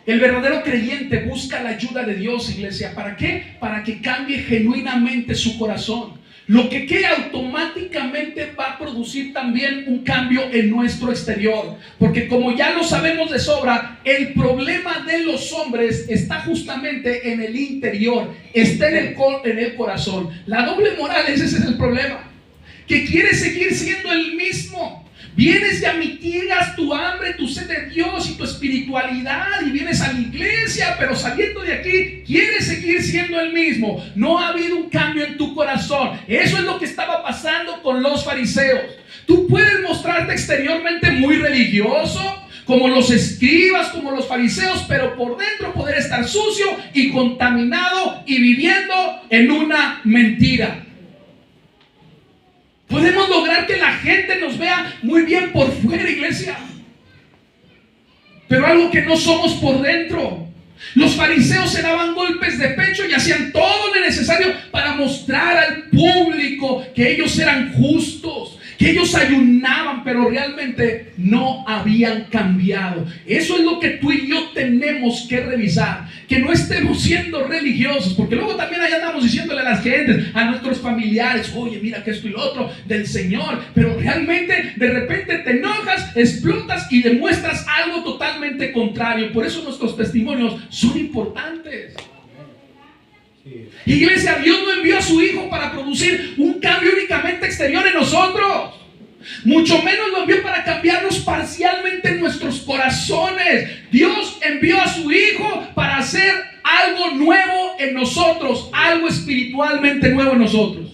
El verdadero creyente busca la ayuda de Dios, iglesia. ¿Para qué? Para que cambie genuinamente su corazón. Lo que automáticamente va a producir también un cambio en nuestro exterior. Porque como ya lo sabemos de sobra, el problema de los hombres está justamente en el interior, está en el corazón. La doble moral, ese es el problema. Que quieres seguir siendo el mismo. Vienes y mitigas tu hambre, tu sed de Dios y tu espiritualidad, y vienes a la iglesia, pero saliendo de aquí quieres seguir siendo el mismo. No ha habido un cambio en tu corazón. Eso es lo que estaba pasando con los fariseos. Tú puedes mostrarte exteriormente muy religioso, como los escribas, como los fariseos, pero por dentro poder estar sucio y contaminado y viviendo en una mentira. Podemos lograr que la gente nos vea muy bien por fuera, iglesia, pero algo que no somos por dentro. Los fariseos se daban golpes de pecho y hacían todo lo necesario para mostrar al público que ellos eran justos, que ellos ayunaban, pero realmente no habían cambiado. Eso es lo que tú y yo tenemos que revisar, que no estemos siendo religiosos, porque luego también allá andamos diciéndole a las gentes, a nuestros familiares, oye, mira que esto y lo otro del Señor, pero realmente de repente te enojas, explotas y demuestras algo totalmente contrario. Por eso nuestros testimonios son importantes. Iglesia, Dios no envió a su Hijo para producir un cambio únicamente exterior en nosotros. Mucho menos lo envió para cambiarnos parcialmente en nuestros corazones. Dios envió a su Hijo para hacer algo nuevo en nosotros, algo espiritualmente nuevo en nosotros.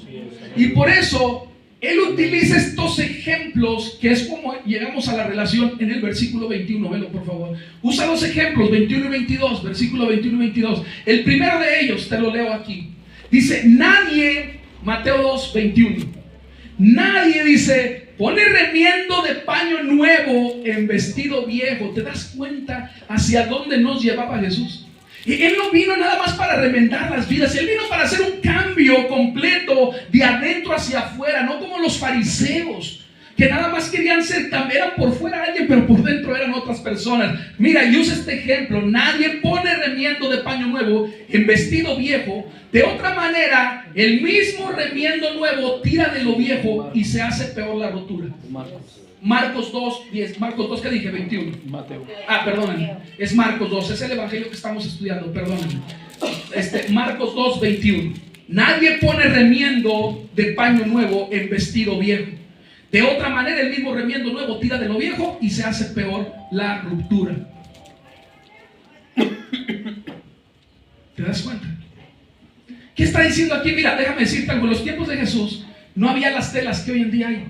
Y por eso Él utiliza estos ejemplos, que es como llegamos a la relación en el versículo 21. Velo, por favor. Usa los ejemplos 21 y 22, versículo 21 y 22. El primero de ellos, te lo leo aquí. Dice, nadie, Mateo 2, 21. Nadie, dice, pone remiendo de paño nuevo en vestido viejo. ¿Te das cuenta hacia dónde nos llevaba Jesús? Él no vino nada más para remendar las vidas. Él vino para hacer un cambio completo de adentro hacia afuera, no como los fariseos, que nada más querían ser, eran por fuera alguien, pero por dentro eran otras personas. Mira, y usa este ejemplo. Nadie pone remiendo de paño nuevo en vestido viejo. De otra manera, el mismo remiendo nuevo tira de lo viejo y se hace peor la rotura. Marcos 2, 10. Marcos 2, ¿qué dije? 21. Mateo. Perdónenme. Es Marcos 2. Es el evangelio que estamos estudiando. Perdónenme. Marcos 2, 21. Nadie pone remiendo de paño nuevo en vestido viejo. De otra manera, el mismo remiendo nuevo tira de lo viejo y se hace peor la ruptura. ¿Te das cuenta? ¿Qué está diciendo aquí? Mira, déjame decirte algo. En los tiempos de Jesús no había las telas que hoy en día hay.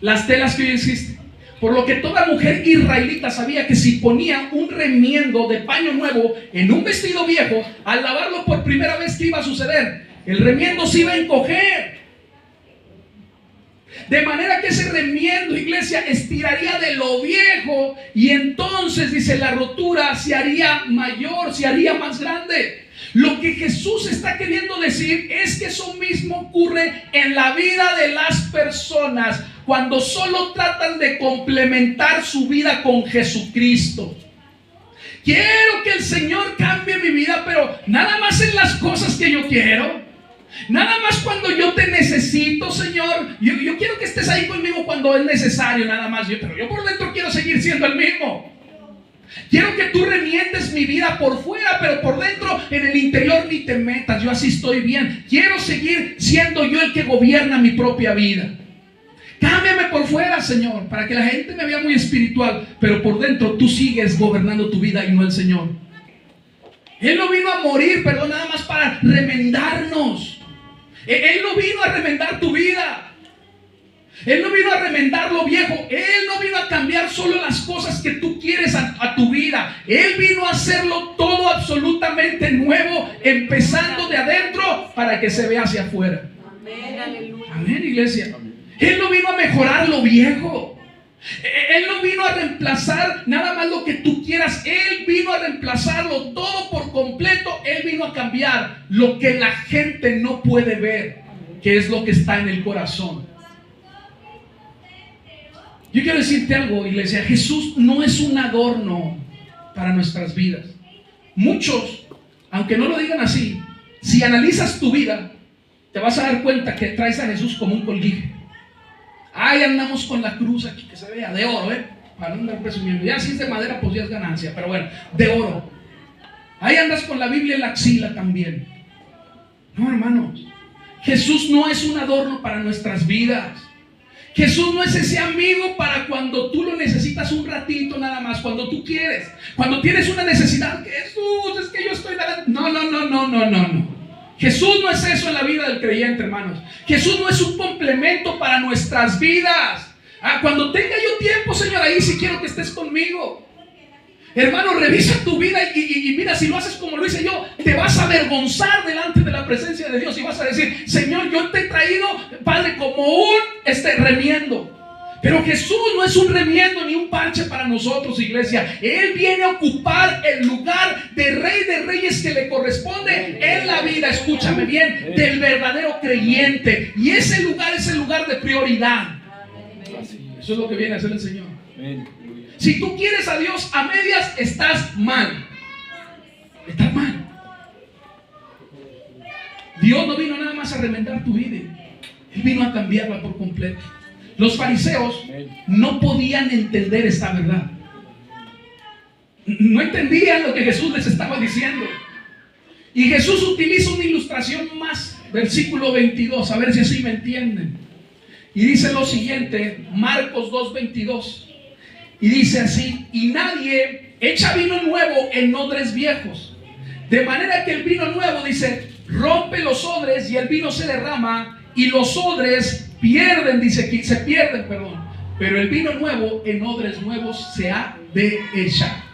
Las telas que hoy existen. Por lo que toda mujer israelita sabía que si ponía un remiendo de paño nuevo en un vestido viejo, al lavarlo por primera vez, ¿qué iba a suceder? El remiendo se iba a encoger. De manera que ese remiendo, iglesia, estiraría de lo viejo, y entonces, dice, la rotura se haría mayor, se haría más grande. Lo que Jesús está queriendo decir es que eso mismo ocurre en la vida de las personas cuando solo tratan de complementar su vida con Jesucristo. Quiero que el Señor cambie mi vida, pero nada más en las cosas que yo quiero. Nada más cuando yo te necesito, Señor. Yo quiero que estés ahí conmigo cuando es necesario, nada más. Pero yo por dentro quiero seguir siendo el mismo. Quiero que tú remiendes mi vida por fuera, pero por dentro, en el interior, ni te metas. Yo así estoy bien. Quiero seguir siendo yo el que gobierna mi propia vida. Cámbiame por fuera, Señor, para que la gente me vea muy espiritual, pero por dentro tú sigues gobernando tu vida y no el Señor. Él no vino a morir, perdón, nada más para remendarnos. Él no vino a remendar tu vida. Él no vino a remendar lo viejo. Él no vino a cambiar solo las cosas que tú quieres a tu vida. Él vino a hacerlo todo absolutamente nuevo, empezando de adentro para que se vea hacia afuera. Amén, aleluya. Amén, iglesia. Él no vino a mejorar lo viejo. Él no vino a reemplazar nada más lo que tú quieras. Él vino a reemplazarlo todo por completo. Él vino a cambiar lo que la gente no puede ver, que es lo que está en el corazón. Yo quiero decirte algo, iglesia. Jesús no es un adorno para nuestras vidas. Muchos, aunque no lo digan así, si analizas tu vida, te vas a dar cuenta que traes a Jesús como un colguije. Ahí andamos con la cruz aquí, que se vea de oro, para no andar presumiendo. Ya si es de madera, pues ya es ganancia, pero bueno, de oro. Ahí andas con la Biblia en la axila también. No, hermanos, Jesús no es un adorno para nuestras vidas. Jesús no es ese amigo para cuando tú lo necesitas un ratito nada más, cuando tú quieres, cuando tienes una necesidad. Jesús, es que yo estoy dando. No. Jesús no es eso en la vida del creyente, hermanos. Jesús no es un complemento para nuestras vidas. Cuando tenga yo tiempo, Señor, ahí sí quiero que estés conmigo. Hermano, revisa tu vida y mira, si lo haces como lo hice yo, te vas a avergonzar delante de la presencia de Dios y vas a decir: Señor, yo te he traído, Padre, como un remiendo. Pero Jesús no es un remiendo ni un parche para nosotros, iglesia. Él viene a ocupar el lugar de Rey de Reyes que le corresponde en la vida, escúchame bien, del verdadero creyente. Y ese lugar es el lugar de prioridad. Eso es lo que viene a hacer el Señor. Si tú quieres a Dios a medias, estás mal. Estás mal. Dios no vino nada más a remendar tu vida. Él vino a cambiarla por completo. Los fariseos no podían entender esta verdad. No entendían lo que Jesús les estaba diciendo. Y Jesús utiliza una ilustración más. Versículo 22, a ver si así me entienden. Y dice lo siguiente, Marcos 2:22. Y dice así: y nadie echa vino nuevo en odres viejos. De manera que el vino nuevo, dice, rompe los odres y el vino se derrama y los odres pierden, dice aquí, se pierden, pero el vino nuevo en odres nuevos se ha de echar.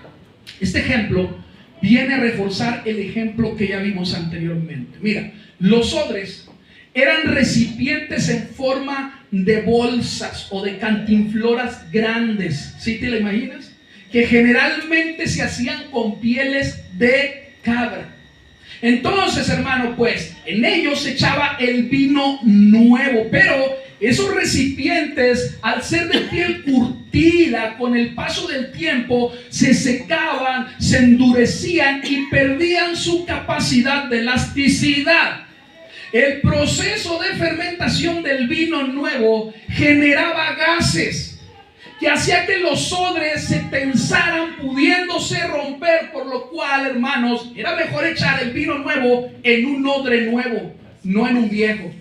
Este ejemplo viene a reforzar el ejemplo que ya vimos anteriormente. Mira, los odres eran recipientes en forma de bolsas o de cantinfloras grandes, ¿sí te la imaginas? Que generalmente se hacían con pieles de cabra. Entonces, hermano, pues en ellos se echaba el vino nuevo, pero esos recipientes, al ser de piel curtida, con el paso del tiempo se secaban, se endurecían y perdían su capacidad de elasticidad. El proceso de fermentación del vino nuevo generaba gases que hacía que los odres se tensaran, pudiéndose romper, por lo cual, hermanos, era mejor echar el vino nuevo en un odre nuevo, no en un viejo,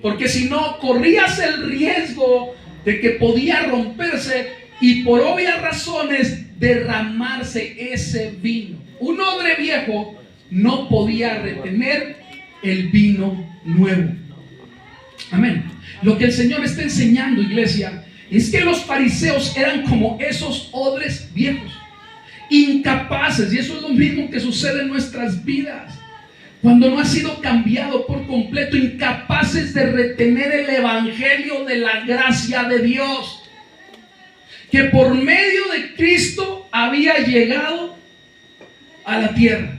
porque si no, corrías el riesgo de que podía romperse y por obvias razones derramarse ese vino. Un odre viejo no podía retener el vino nuevo. Amén. Lo que el Señor está enseñando, iglesia, es que los fariseos eran como esos odres viejos, incapaces, y eso es lo mismo que sucede en nuestras vidas cuando no ha sido cambiado por completo, incapaces de retener el evangelio de la gracia de Dios, que por medio de Cristo había llegado a la tierra.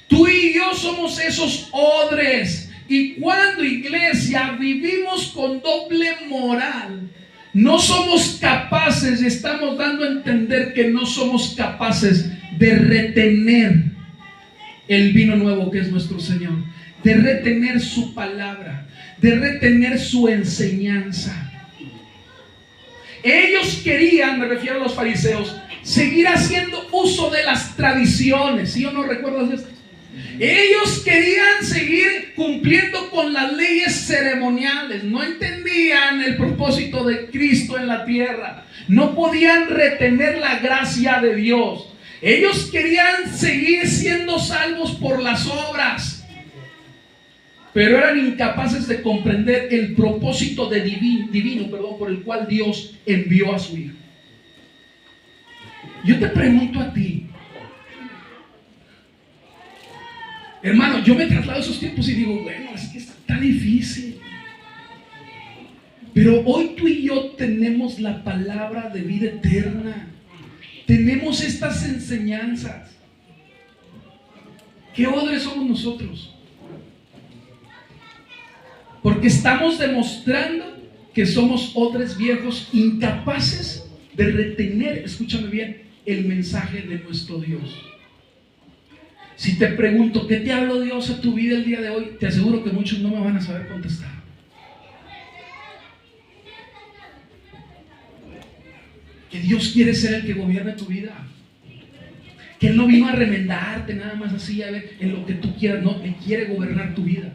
Tú y yo somos esos odres, y cuando, iglesia, vivimos con doble moral, no somos capaces, estamos dando a entender que no somos capaces de retener el vino nuevo que es nuestro Señor, de retener su palabra, de retener su enseñanza. Ellos querían, me refiero a los fariseos, seguir haciendo uso de las tradiciones. ¿Sí o no recuerdas esto? Ellos querían seguir cumpliendo con las leyes ceremoniales. No entendían el propósito de Cristo en la tierra. No podían retener la gracia de Dios. Ellos querían seguir siendo salvos por las obras, pero eran incapaces de comprender el propósito divino, por el cual Dios envió a su Hijo. Yo te pregunto a ti, hermano, yo me traslado a esos tiempos y digo, bueno, es que está difícil. Pero hoy tú y yo tenemos la palabra de vida eterna. Tenemos estas enseñanzas. ¿Qué odres somos nosotros? Porque estamos demostrando que somos odres viejos, incapaces de retener, escúchame bien, el mensaje de nuestro Dios. Si te pregunto, ¿qué te habló Dios a tu vida el día de hoy? Te aseguro que muchos no me van a saber contestar. Que Dios quiere ser el que gobierne tu vida. Que Él no vino a remendarte nada más así, a ver, en lo que tú quieras. No, Él quiere gobernar tu vida.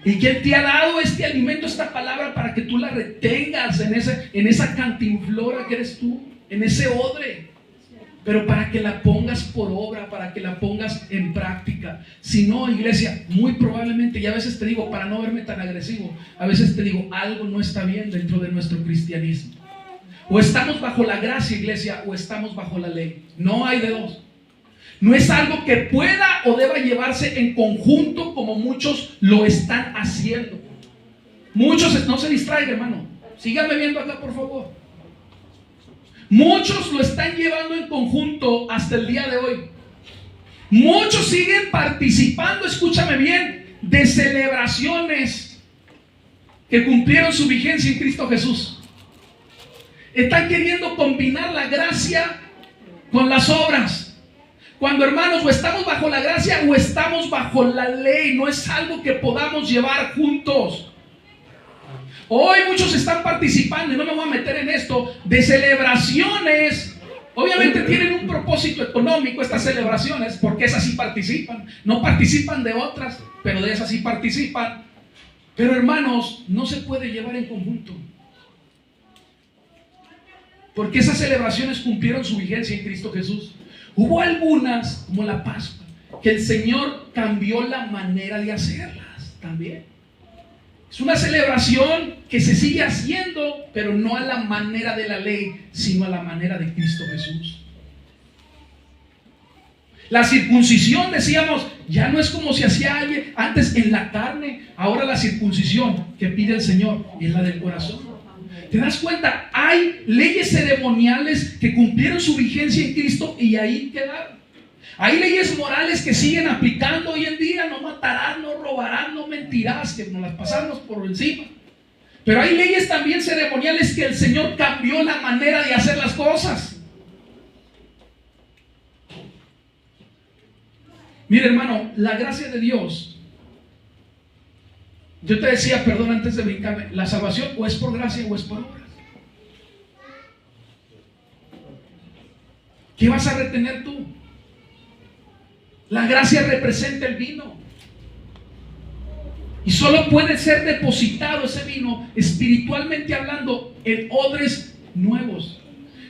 Y que Él te ha dado este alimento, esta palabra, para que tú la retengas en esa cantinflora que eres tú, en ese odre. Pero para que la pongas por obra, para que la pongas en práctica. Si no, iglesia, muy probablemente, y a veces te digo, para no verme tan agresivo, a veces te digo, algo no está bien dentro de nuestro cristianismo. O estamos bajo la gracia, iglesia, o estamos bajo la ley. No hay de dos. No es algo que pueda o deba llevarse en conjunto como muchos lo están haciendo. Muchos, no se distraigan, hermano. Síganme viendo acá, por favor. Muchos lo están llevando en conjunto hasta el día de hoy. Muchos siguen participando, escúchame bien, de celebraciones que cumplieron su vigencia en Cristo Jesús. Están queriendo combinar la gracia con las obras. Cuando, hermanos, o estamos bajo la gracia o estamos bajo la ley. No es algo que podamos llevar juntos. Hoy muchos están participando, y no me voy a meter en esto, de celebraciones. Obviamente tienen un propósito económico estas celebraciones, porque esas sí participan. No participan de otras, pero de esas sí participan. Pero, hermanos, no se puede llevar en conjunto. Porque esas celebraciones cumplieron su vigencia en Cristo Jesús. Hubo algunas, como la Pascua, que el Señor cambió la manera de hacerlas también. Es una celebración que se sigue haciendo, pero no a la manera de la ley, sino a la manera de Cristo Jesús. La circuncisión, decíamos, ya no es como se hacía antes en la carne. Ahora la circuncisión que pide el Señor es la del corazón. ¿Te das cuenta? Hay leyes ceremoniales que cumplieron su vigencia en Cristo y ahí quedaron. Hay leyes morales que siguen aplicando hoy en día. No matarás, no robarás, no mentirás, que nos las pasamos por encima. Pero hay leyes también ceremoniales que el Señor cambió la manera de hacer las cosas. Mire, hermano, la gracia de Dios. Yo te decía, perdón, antes de brincarme, la salvación o es por gracia o es por obras. ¿Qué vas a retener tú? La gracia representa el vino. Y solo puede ser depositado ese vino, espiritualmente hablando, en odres nuevos,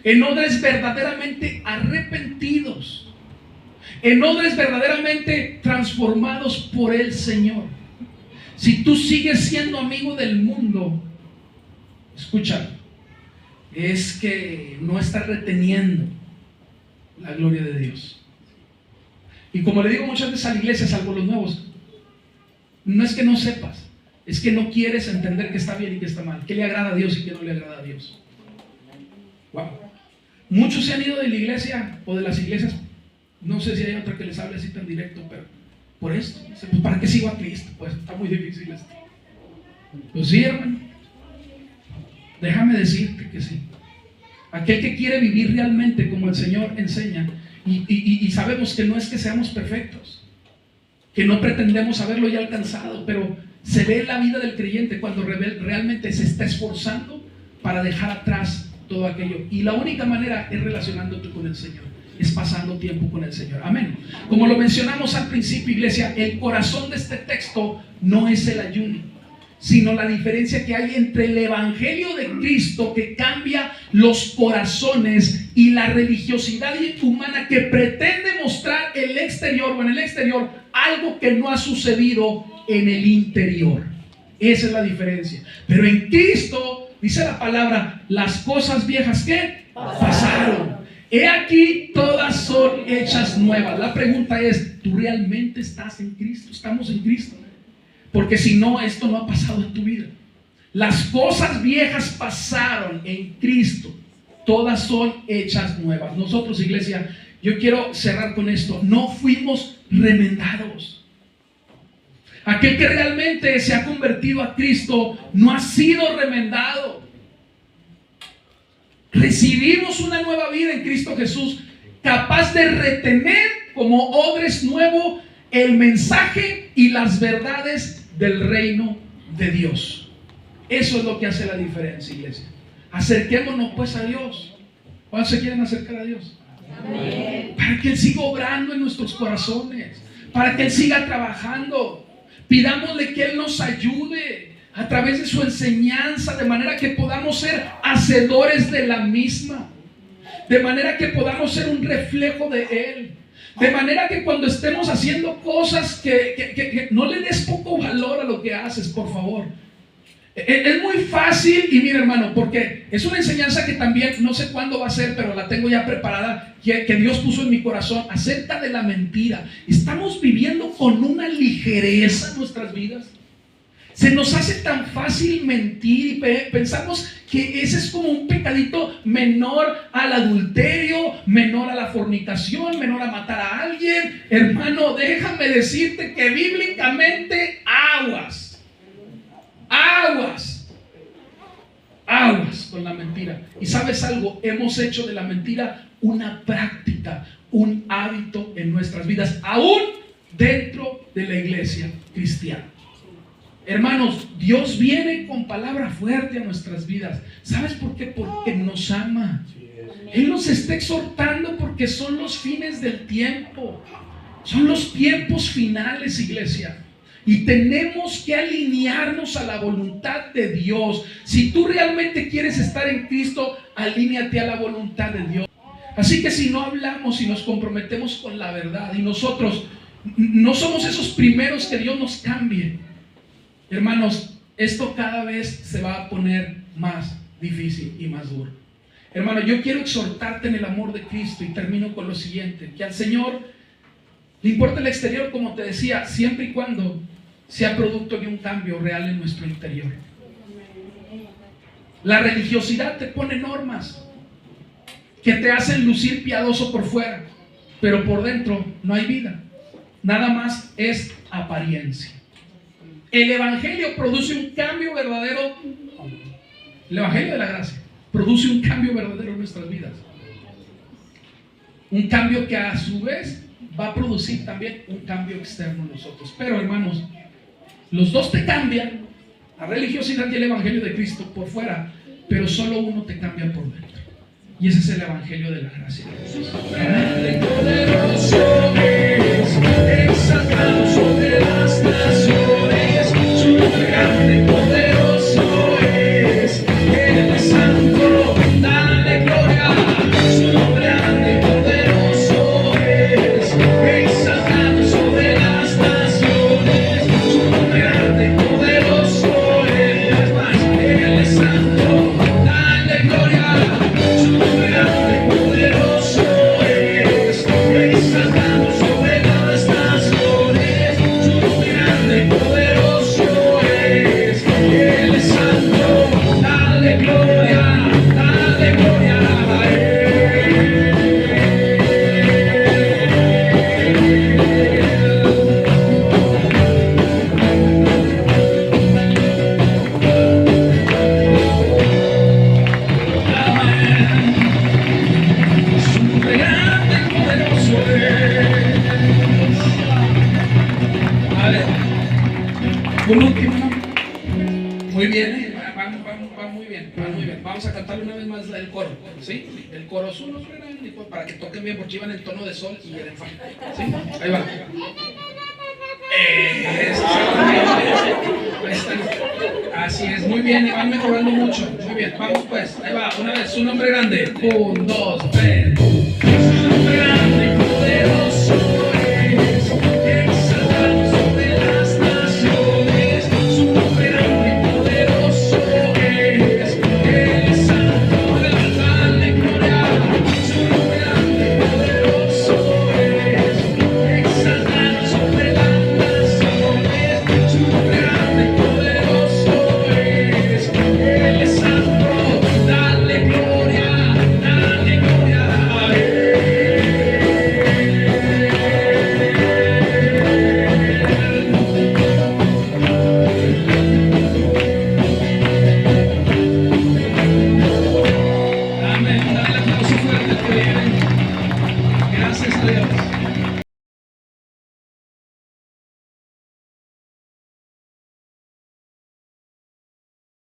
en odres verdaderamente arrepentidos, en odres verdaderamente transformados por el Señor. Si tú sigues siendo amigo del mundo, escucha, es que no estás reteniendo la gloria de Dios. Y como le digo muchas veces a la iglesia, salvo los nuevos, no es que no sepas, es que no quieres entender que está bien y que está mal, que le agrada a Dios y que no le agrada a Dios. Wow. Muchos se han ido de la iglesia o de las iglesias, no sé si hay otra que les hable así tan directo, pero por esto, pues ¿para qué sigo a Cristo? Pues está muy difícil esto. Pues sí, hermano, déjame decirte que sí. Aquel que quiere vivir realmente como el Señor enseña, y sabemos que no es que seamos perfectos, que no pretendemos haberlo ya alcanzado, pero se ve en la vida del creyente cuando realmente se está esforzando para dejar atrás todo aquello. Y la única manera es relacionándote con el Señor, es pasando tiempo con el Señor. Amén. Como lo mencionamos al principio, iglesia, el corazón de este texto no es el ayuno, sino la diferencia que hay entre el evangelio de Cristo, que cambia los corazones, y la religiosidad humana que pretende mostrar el exterior, o en el exterior algo que no ha sucedido en el interior. Esa es la diferencia. Pero en Cristo, dice la palabra, las cosas viejas ¿qué? Pasaron. He aquí, todas son hechas nuevas. La pregunta es, ¿tú realmente estás en Cristo? ¿Estamos en Cristo? Porque si no, esto no ha pasado en tu vida. Las cosas viejas pasaron en Cristo. Todas son hechas nuevas. Nosotros, iglesia, yo quiero cerrar con esto. No fuimos remendados. Aquel que realmente se ha convertido a Cristo no ha sido remendado. Recibimos una nueva vida en Cristo Jesús, capaz de retener como odres nuevo el mensaje y las verdades del reino de Dios. Eso es lo que hace la diferencia, iglesia. Acerquémonos pues a Dios. ¿Cuántos se quieren acercar a Dios? Amén. Para que Él siga obrando en nuestros corazones, para que Él siga trabajando. Pidámosle que Él nos ayude a través de su enseñanza, de manera que podamos ser hacedores de la misma, de manera que podamos ser un reflejo de Él, de manera que cuando estemos haciendo cosas que no le des poco valor a lo que haces, por favor. Es muy fácil, y mira, hermano, porque es una enseñanza que también no sé cuándo va a ser, pero la tengo ya preparada, que Dios puso en mi corazón acerca de la mentira. Estamos viviendo con una ligereza en nuestras vidas. Se nos hace tan fácil mentir y pensamos que ese es como un pecadito menor al adulterio, menor a la fornicación, menor a matar a alguien. Hermano, déjame decirte que bíblicamente aguas con la mentira. Y sabes algo, hemos hecho de la mentira una práctica, un hábito en nuestras vidas, aún dentro de la iglesia cristiana. Hermanos, Dios viene con palabra fuerte a nuestras vidas. ¿Sabes por qué? Porque nos ama. Él nos está exhortando porque son los fines del tiempo. Son los tiempos finales, iglesia. Y tenemos que alinearnos a la voluntad de Dios. Si tú realmente quieres estar en Cristo, alíneate a la voluntad de Dios. Así que si no hablamos y nos comprometemos con la verdad, y nosotros no somos esos primeros que Dios nos cambie, hermanos, esto cada vez se va a poner más difícil y más duro. Hermano, yo quiero exhortarte en el amor de Cristo, y termino con lo siguiente: que al Señor le importa el exterior, como te decía, siempre y cuando sea producto de un cambio real en nuestro interior. La religiosidad te pone normas que te hacen lucir piadoso por fuera, pero por dentro no hay vida. Nada más es apariencia. El evangelio produce un cambio verdadero. El evangelio de la gracia produce un cambio verdadero en nuestras vidas. Un cambio que a su vez va a producir también un cambio externo en nosotros. Pero hermanos, los dos te cambian, la religiosidad y el evangelio de Cristo, por fuera, pero solo uno te cambia por dentro. Y ese es el evangelio de la gracia de Dios. Grande y poderoso es, exaltado sobre las naciones, su nombre grande y poderoso es, Él es santo, dale gloria, su nombre grande y poderoso es, exaltado sobre las naciones, su nombre grande y poderoso es, más, Él es santo, dale gloria, su nombre grande y poderoso es, exaltado sobre Muy bien, va muy bien, va muy bien. Vamos a cantar una vez más el coro, ¿sí? El coro es un hombre grande, para que toquen bien, porque iban en tono de sol y en fa, ¿sí? Ahí va. Eso, ahí están. Así es, muy bien, van mejorando mucho. Muy bien, vamos pues, ahí va, una vez, un hombre grande. 1, 2, 3. Un hombre grande.